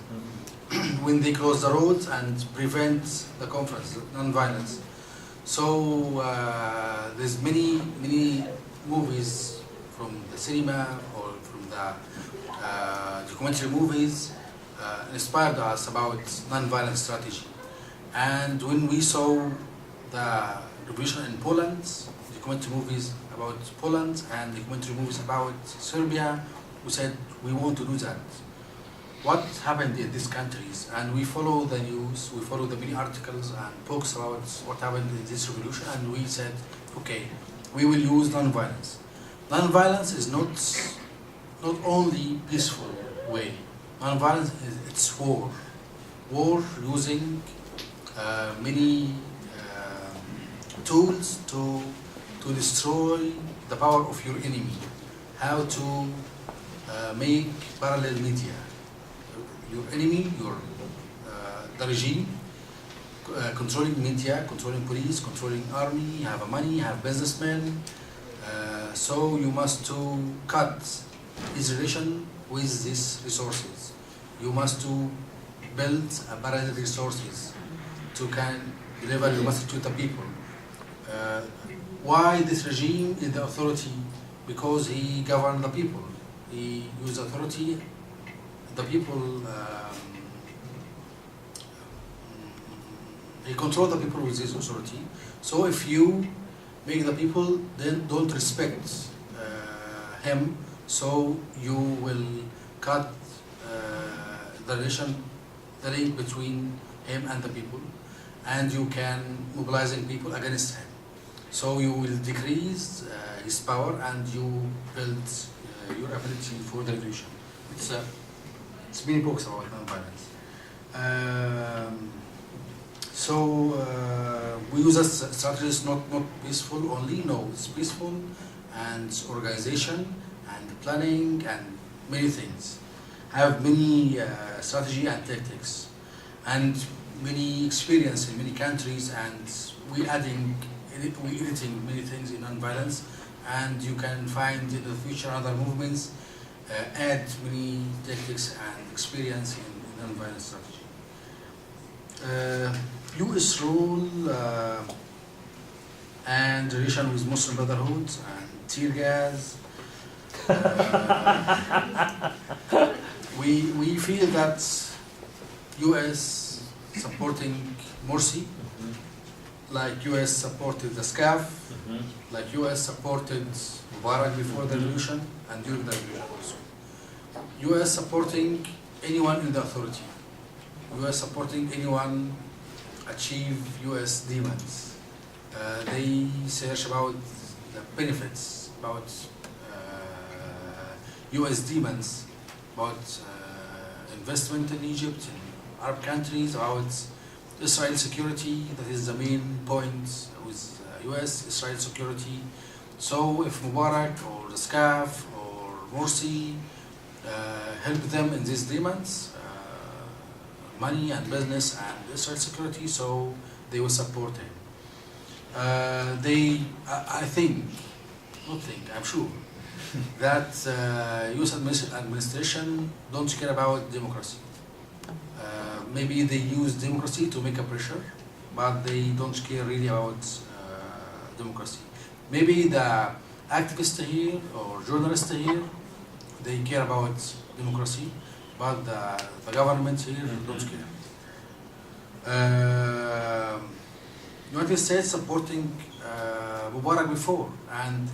When they close the roads and prevent the conference, non-violence. So there's many movies from the cinema or from the documentary movies inspired us about non-violent strategy. And when we saw the revolution in Poland, documentary movies about Poland and documentary movies about Serbia, we said we want to do that. What happened in these countries? And we follow the news, we follow the many articles and books about what happened in this revolution, and we said, okay, we will use non-violence. Non-violence is not only peaceful way. Non-violence is it's war. War using many tools to destroy the power of your enemy. How to make parallel media. Your enemy, the regime, controlling media, controlling police, controlling army, have money, have businessmen. So you must to cut his relation with these resources. You must to build a parallel resources to can deliver your message to the people. Why this regime is the authority? Because he governed the people. He used authority. The people, he control the people with his authority. So if you make the people then don't respect him, so you will cut the link between him and the people, and you can mobilizing people against him. So you will decrease his power and you build your ability for the revolution. It's many books about non-violence. We use a strategies not peaceful only, no, it's peaceful and organization and planning and many things. Have many strategy and tactics and many experience in many countries, and we editing many things in non-violence, and you can find in the future other movements add many tactics and experience in non-violence strategy. U.S. role and relation with Muslim Brotherhood and tear gas. We feel that U.S. supporting Morsi, like U.S. supported the SCAF, like U.S. supported Mubarak before the revolution and during the revolution also. U.S. supporting anyone in the authority. U.S. supporting anyone achieve U.S. demands. They search about the benefits, about U.S. demands, about investment in Egypt, in Arab countries, about Israel security. That is the main point with U.S. Israel security. So if Mubarak or the SCAF or Morsi help them in these demands, money and business and Israel security, so they will support him. I'm sure that U.S. administration don't care about democracy. Maybe they use democracy to make a pressure, but they don't care really about democracy. Maybe the activists here or journalists here, they care about democracy, but the government here don't care. United States supporting Mubarak before, and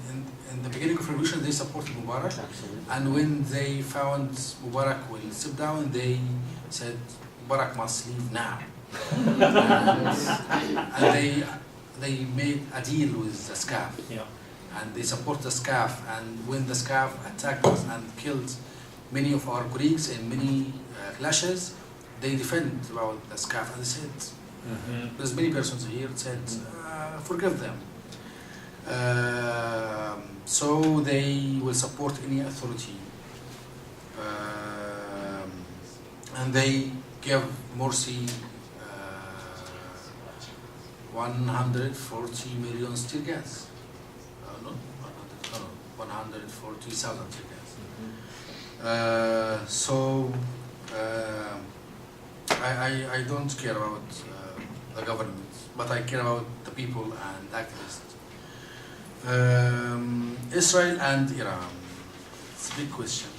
in the beginning of revolution they supported Mubarak. Absolutely. And when they found Mubarak will sit down, they said Mubarak must leave now. and they made a deal with the SCAF. Yeah. And they support the SCAF, and when the SCAF attacked us and killed many of our colleagues in many clashes, they defend about the SCAF and they said, there's many persons here said, forgive them. So they will support any authority. And they give Morsi 140 million tear gas. 140,000 tear gas. I don't care about the government, but I care about the people and activists. Israel and Iran. It's a big question.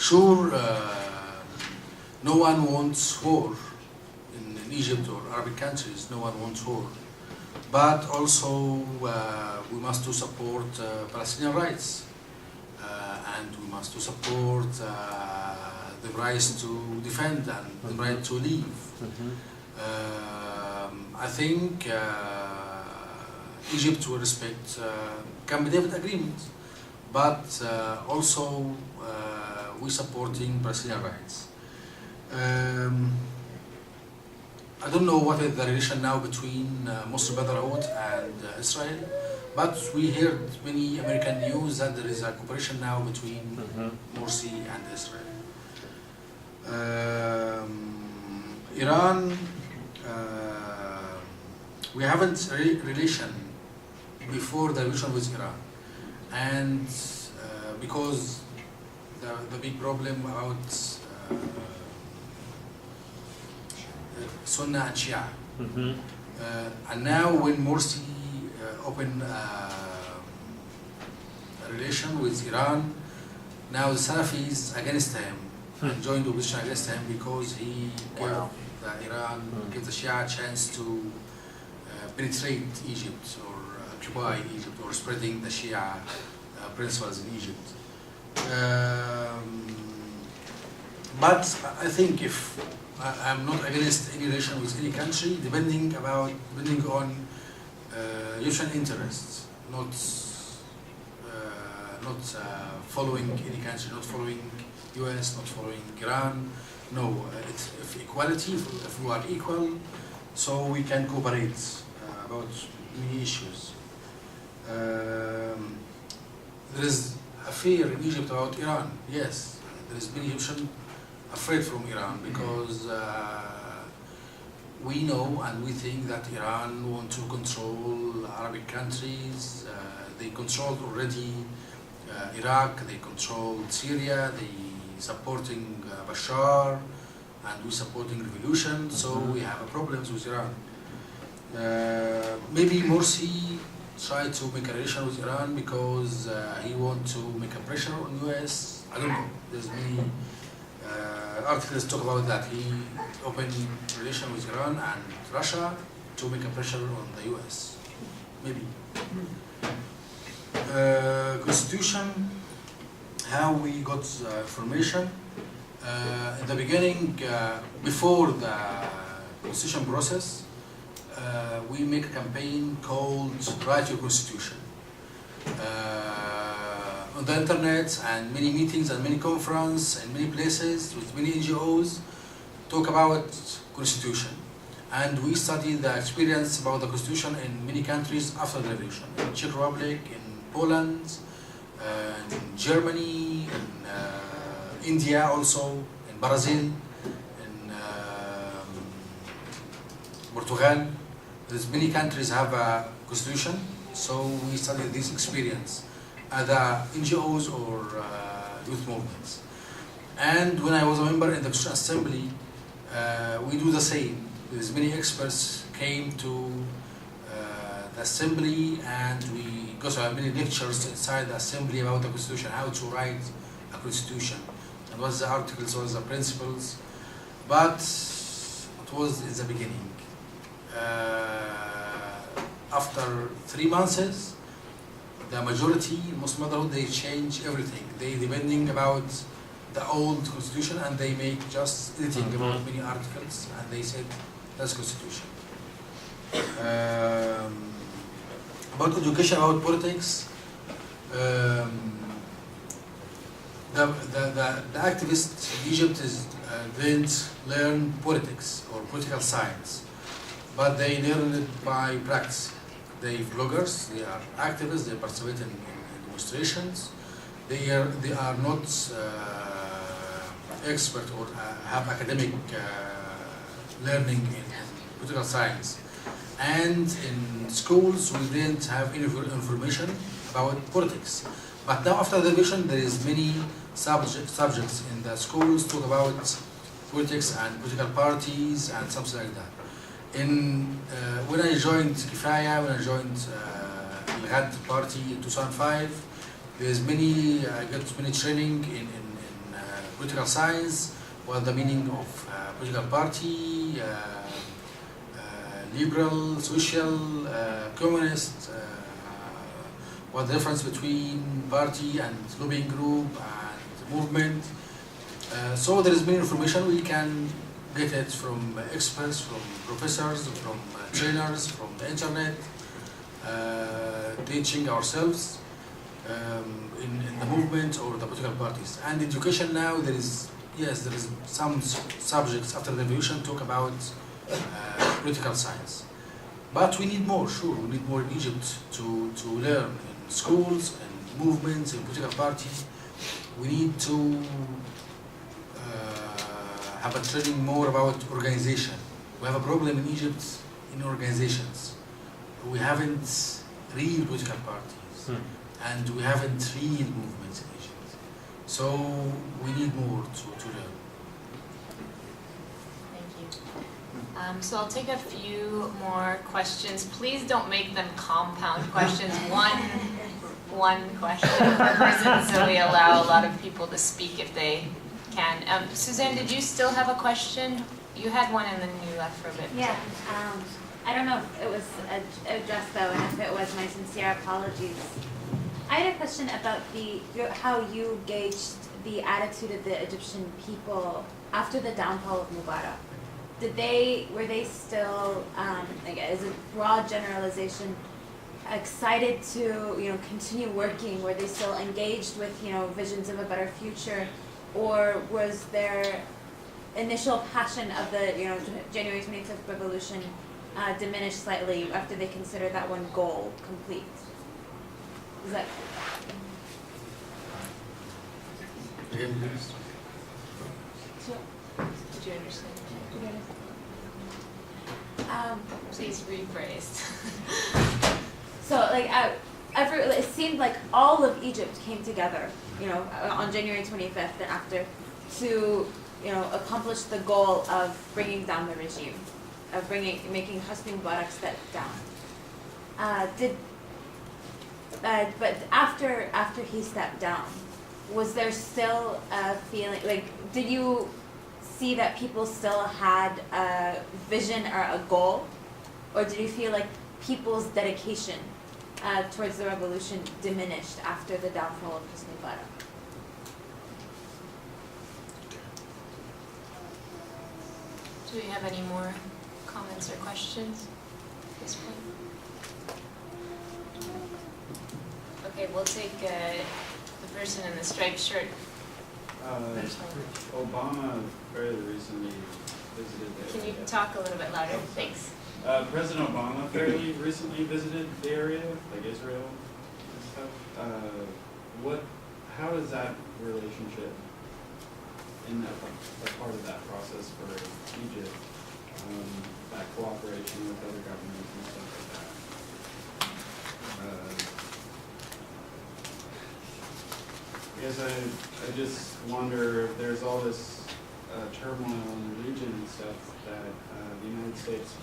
Sure, no one wants war in Egypt or Arabic countries. No one wants war, but also we must to support Palestinian rights, and we must to support the rights to defend and the right to live. I think Egypt will respect Camp David agreement, but also we supporting Palestinian rights. I don't know what is the relation now between Muslim Brotherhood and Israel, but we heard many American news that there is a cooperation now between Morsi and Israel. Iran, we haven't relation before the revolution with Iran, and because the big problem about Sunnah and Shia. And now when Morsi opened a relation with Iran, now the Salafis against him and joined the opposition against him because he gave Iran, gave the Shia a chance to penetrate Egypt or occupy Egypt or spreading the Shia principles in Egypt. But I think if I'm not against any relation with any country, depending on Egyptian interests, not following any country, not following US, not following Iran. No, it's equality. If we are equal, so we can cooperate about many issues. There is a fear in Egypt about Iran. Yes, there is many Egyptians afraid from Iran because we know and we think that Iran want to control Arabic countries. They controlled already Iraq, they controlled Syria, they supporting Bashar, and we supporting revolution, so we have problems with Iran. Maybe Morsi tried to make a relation with Iran because he want to make a pressure on US. I don't know. There's many articles talk about that. He opened relation with Iran and Russia to make a pressure on the US. Maybe. Constitution, how we got information. In the beginning, before the constitution process, we make a campaign called Write Your Constitution. On the internet and many meetings and many conferences and many places with many NGOs talk about constitution. And we study the experience about the constitution in many countries after the revolution. In Czech Republic, in Poland, in Germany, in India also, in Brazil, in Portugal. There's many countries have a constitution, so we study this experience, either NGOs or youth movements. And when I was a member in the Constitutional Assembly, we do the same. There's many experts came to the Assembly, and we go to many lectures inside the Assembly about the Constitution, how to write a Constitution, and what's the articles, what's the principles. But it was in the beginning. After 3 months, the majority, Muslim Brotherhood, they change everything. They depending about the old constitution, and they make just editing about many articles, and they said that's constitution. About education, about politics, the activists in Egypt didn't learn politics or political science, but they learned it by practice. They vloggers, they are activists, they participate in demonstrations. They are not expert or have academic learning in political science. And in schools, we didn't have any information about politics. But now after the revolution, there is many subjects in the schools talk about politics and political parties and something like that. When I joined Kifaya, when I joined Al-Ghad party in 2005, there's I got many training in political science, what the meaning of political party, liberal, social, communist, what the difference between party and lobbying group and movement. So there is many information. We can get it from experts, from professors, from trainers, from the internet, teaching ourselves in the movement or the political parties. And education now, there is some subjects after the revolution talk about political science. But we need more, sure, we need more in Egypt to learn in schools and movements and political parties. We need to have a training more about organization. We have a problem in Egypt in organizations. We haven't real political parties and we haven't real movements in Egypt. So we need more to learn. Thank you. So I'll take a few more questions. Please don't make them compound questions. One question per person, so we allow a lot of people to speak if they can. Suzanne, did you still have a question? You had one and then you left for a bit. Yeah. I don't know if it was addressed though, and if it was, my sincere apologies. I had a question about how you gauged the attitude of the Egyptian people after the downfall of Mubarak. Were they still, as a broad generalization, excited to continue working? Were they still engaged with visions of a better future, or was their initial passion of the January 25th revolution diminished slightly after they considered that one goal complete? Is that? Again, please. Did you understand? Please rephrase. So it seemed like all of Egypt came together, on January 25th and after, to accomplish the goal of bringing down the regime, of making Hosni Mubarak step down. But after he stepped down, was there still a feeling, did you see that people still had a vision or a goal, or did you feel like people's dedication towards the revolution diminished after the downfall of Hosni Mubarak? Do we have any more comments or questions at this point? Okay, we'll take the person in the striped shirt. Obama fairly recently visited the Can you area. talk a little bit louder? Thanks. President Obama fairly recently visited the area, like Israel and stuff. How is that relationship in that part of that process for Egypt? That cooperation with other governments and stuff like that. I guess I just wonder if there's all this turmoil in the region and stuff that the United States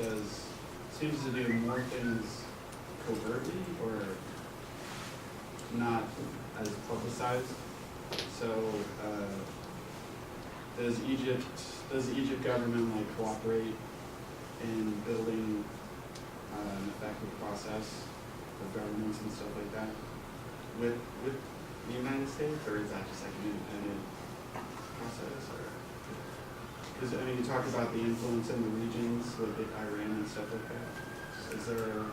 seems to do more things covertly or not as publicized. So does the Egypt government cooperate in building an effective process of governance and stuff like that with the United States, or is that just an independent process? Because you talk about the influence in the regions with Iran and stuff like that. Is there an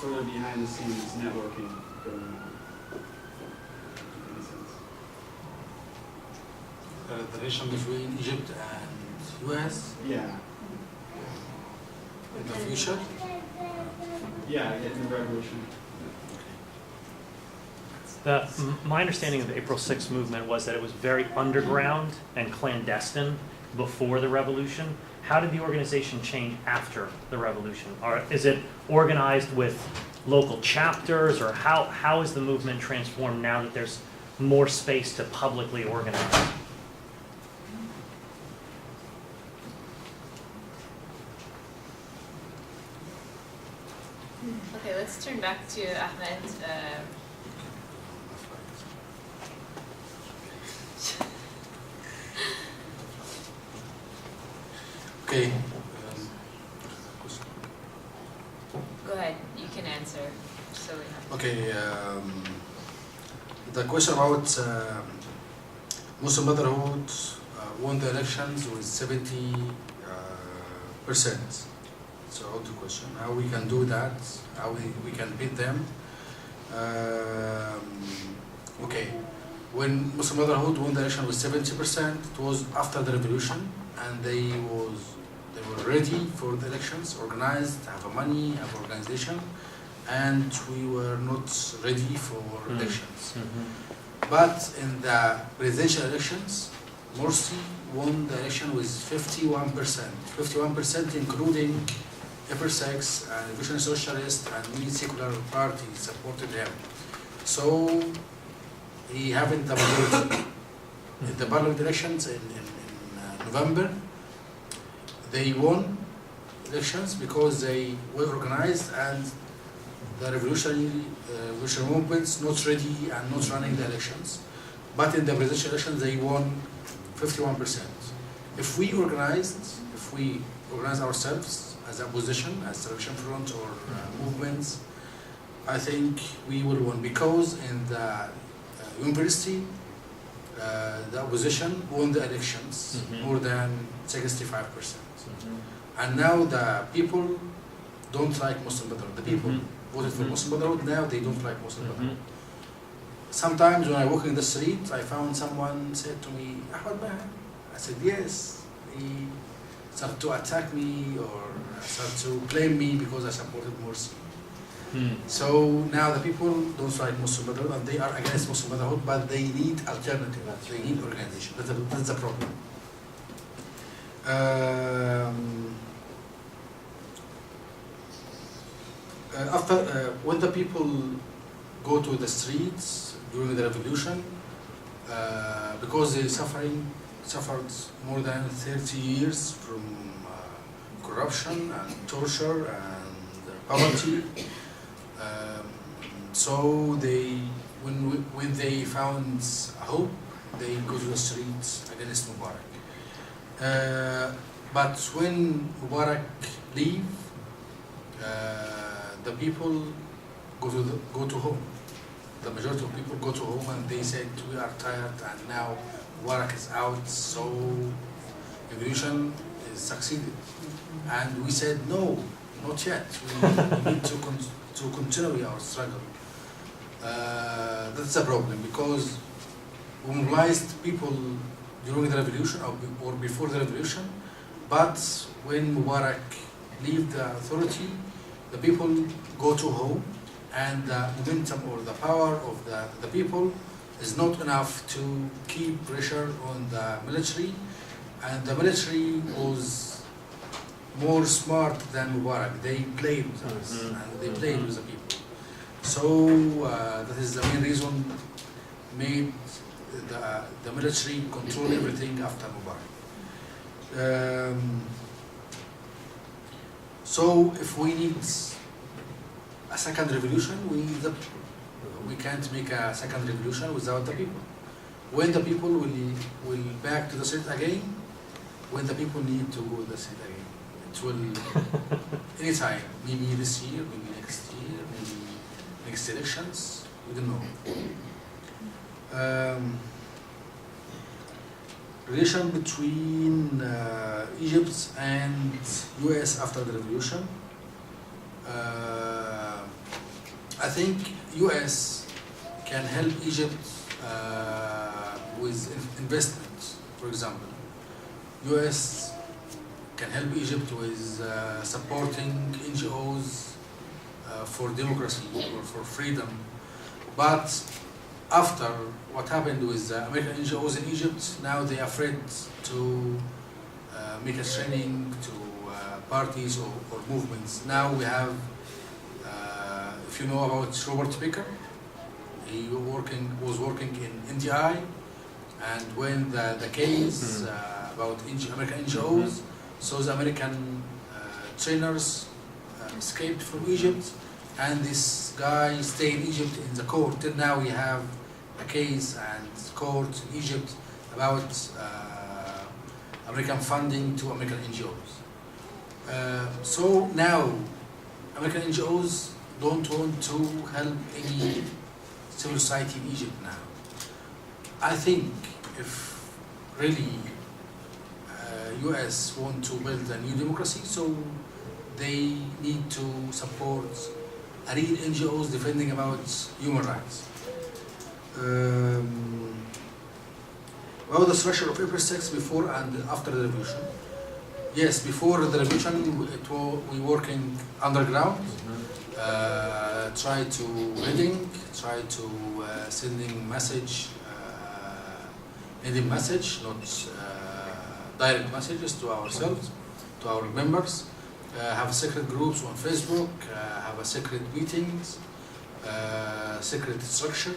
sort of behind the scenes networking going on? In a sense. The relation between Egypt and US Yeah. in the future. Yeah, in the revolution. My understanding of the April 6th movement was that it was very underground and clandestine before the revolution. How did the organization change after the revolution? Or is it organized with local chapters, or how is the movement transformed now that there's more space to publicly organize? Okay, let's turn back to Ahmed. Okay. Go ahead, you can answer. So we have. Okay. The question about Muslim Brotherhood won the elections with 70%. So the question, how we can do that? How we can beat them? Okay. When Muslim Brotherhood won the election with 70%, it was after the revolution, and they were ready for the elections, organized, have money, have organization, and we were not ready for elections. But in the presidential elections, Morsi won the election with 51%. 51%, including Intersex and Revolutionary Socialist and many secular parties supported him. So he haven't the majority. In the parliament elections in November, they won elections because they were organized and the revolutionary movements not ready and not running the elections. But in the presidential elections, they won 51%. If we organize ourselves as a opposition, as Salvation Front or movements, I think we will win, because in the university, the opposition won the elections more than 65%. And now the people don't like Muslim Brotherhood. The people voted for Muslim Brotherhood, now they don't like Muslim Brotherhood. Sometimes when I walk in the street, I found someone said to me, Ahmed Maher. I said, yes. He started to attack me or started to blame me because I supported Morsi. So now the people don't like Muslim Brotherhood and they are against Muslim Brotherhood, but they need alternative. They need organization. That's the problem. When the people go to the streets during the revolution, because they suffered more than 30 years from corruption and torture and poverty. So when they found hope, they go to the streets against Mubarak. But when Mubarak leave, the people go to home. The majority of people go to home and they said, we are tired and now Mubarak is out, so revolution is succeeded. And we said, no, not yet. We need to continue our struggle. That's a problem, because we mobilized people during the revolution or before the revolution, but when Mubarak leave the authority, the people go to home, and the momentum or the power of the people is not enough to keep pressure on the military, and the military was more smart than Mubarak. They played with us and they played with the people. So that is the main reason made the military control everything after Mubarak. So if we need a second revolution, we can't make a second revolution without the people. When the people will back to the street again, when the people need to go to the street again, it will anytime, maybe this year, maybe next year, maybe next elections, we don't know. Relation between Egypt and US after the revolution. I think US can help Egypt with investment, for example. US can help Egypt with supporting NGOs for democracy or for freedom. But after what happened with the American NGOs in Egypt, now they are afraid to make a training to parties or movements. Now we have, if you know about Robert Baker, he was working in NDI, and when the case about American NGOs, so the American trainers escaped from Egypt, and this guy stayed in Egypt in the court. Till now we have a case and court in Egypt about American funding to American NGOs. So now, American NGOs don't want to help any civil society in Egypt now. I think if really US want to build a new democracy, so they need to support a real NGOs defending about human rights. About the structure of April 6 before and after the revolution. Yes, before the revolution, we working underground, try to reading, try to sending message, hidden message, not direct messages to ourselves, to our members. Have secret groups on Facebook, have a secret meetings, secret structure.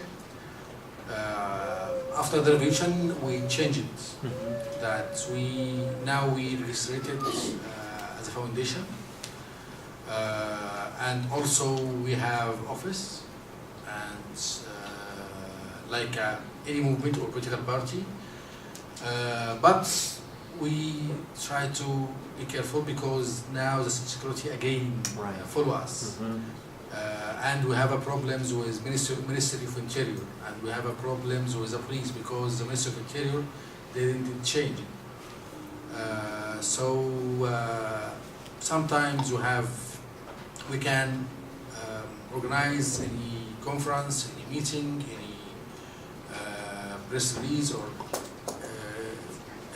After the revolution, we changed it. That now we registered as a foundation, and also we have office and like any movement or political party, but we try to be careful because now the security again follow us. And we have a problems with Ministry of Interior, and we have a problems with the police because the Ministry of Interior they didn't change it. So sometimes we can organize any conference, any meeting, any press release, or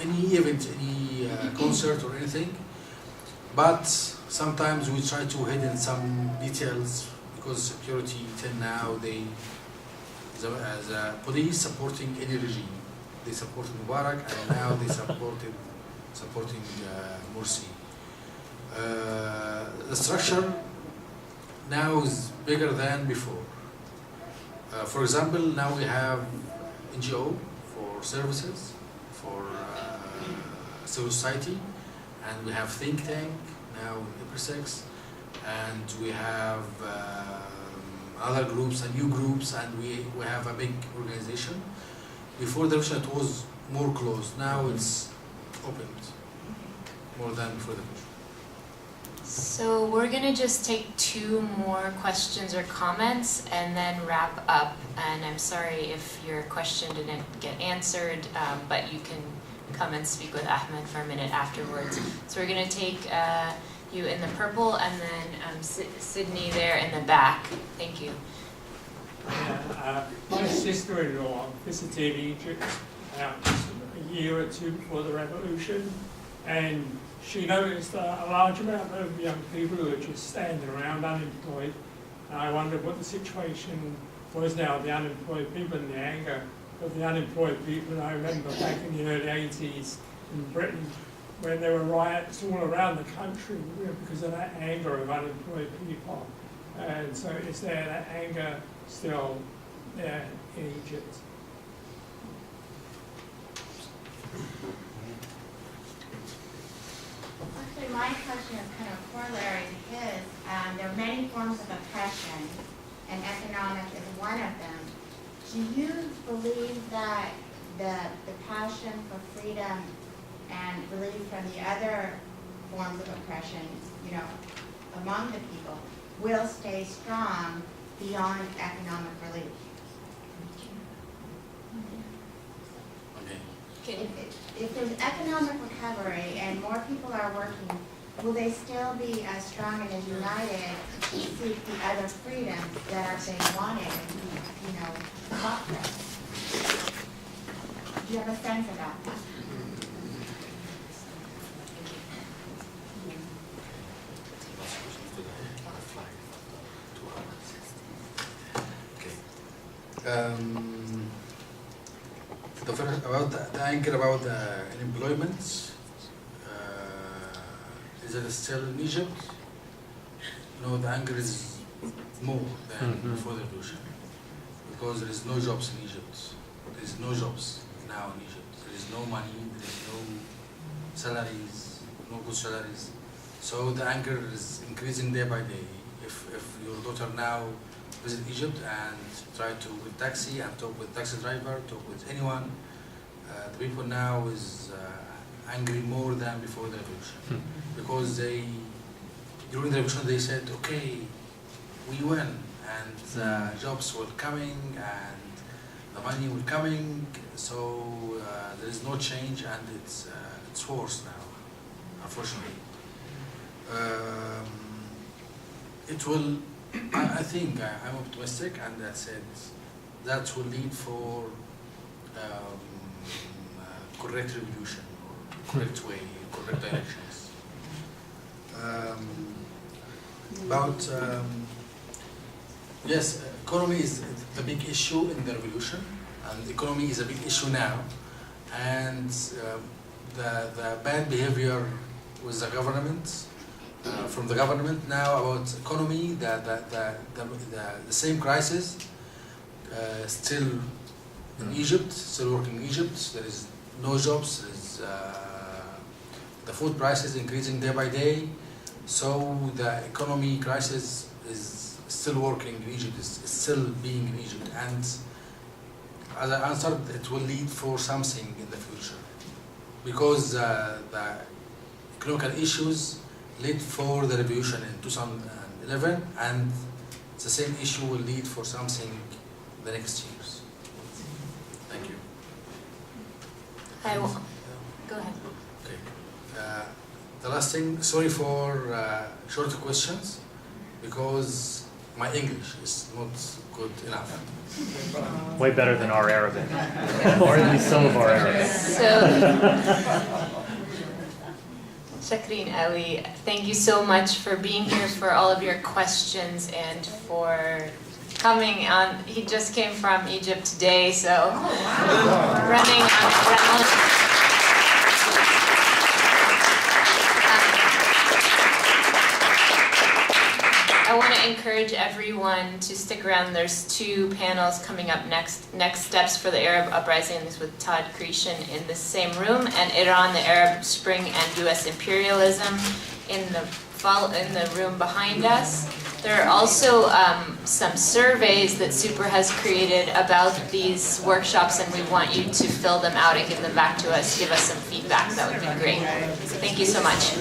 any event, any concert or anything. But sometimes we try to hide in some details because security till now the police supporting any regime. They supported Mubarak and now they supporting Morsi. The structure now is bigger than before. For example, now we have NGO for services, for civil society, and we have think tank now in April 6, and we have other groups and new groups, and we have a big organization. Before the revolution it was more closed, now it's opened more than before the revolution. So we're gonna just take 2 more questions or comments and then wrap up. And I'm sorry if your question didn't get answered, but you can come and speak with Ahmed for a minute afterwards. So we're gonna take you in the purple and then Sydney there in the back. Thank you. My sister-in-law visited Egypt about a year or 2 before the revolution, and she noticed a large amount of young people who were just standing around unemployed. And I wondered what the situation was now, the unemployed people and the anger of the unemployed people. And I remember back in the early 80s in Britain when there were riots all around the country because of that anger of unemployed people. And so is there that anger still there in Egypt? Actually, my question is kind of corollary to his. There are many forms of oppression, and economic is one of them. Do you believe that the passion for freedom and relief from the other forms of oppression, among the people, will stay strong beyond economic relief? If there's economic recovery and more people are working, will they still be as strong and as united to seek the other freedoms that are being wanted and, fought for? Do you have a sense about that? The first, about the anger about the unemployment, is it still in Egypt? No, the anger is more than before the revolution, because there is no jobs in Egypt. There is no jobs now in Egypt. There is no money, there is no salaries, no good salaries. So the anger is increasing day by day. If your daughter now visit Egypt and try to with taxi and talk with taxi driver, talk with anyone, the people now is angry more than before the revolution. Because during the revolution they said, okay, we win, and jobs were coming, and the money will coming, so there is no change, and it's worse now, unfortunately. It will, I think, I'm optimistic, and that said, that will lead for correct revolution, or correct way, correct directions. Yes, economy is the big issue in the revolution, and economy is a big issue now, and the bad behavior with the government, from the government now about economy, the same crisis still in Egypt, still working in Egypt. There is no jobs. There is, the food prices increasing day by day. So the economy crisis is still working in Egypt. Is still being in Egypt, and as I answered, it will lead for something in the future, because the economic issues led for the revolution in 2011, and the same issue will lead for something the next years. Thank you. Go ahead. Okay. The last thing, sorry for short questions, because my English is not good enough. Way better than our Arabic, or at least some of our Arabic. So, Shakrin Ali, thank you so much for being here, for all of your questions, and for coming on. He just came from Egypt today, so running around. I want to encourage everyone to stick around. There's 2 panels coming up next steps for the Arab uprisings with Todd Cretion in the same room, and Iran, the Arab Spring, and U.S. imperialism in the room behind us. There are also some surveys that Super has created about these workshops, and we want you to fill them out and give them back to us, give us some feedback. That would be great. Thank you so much.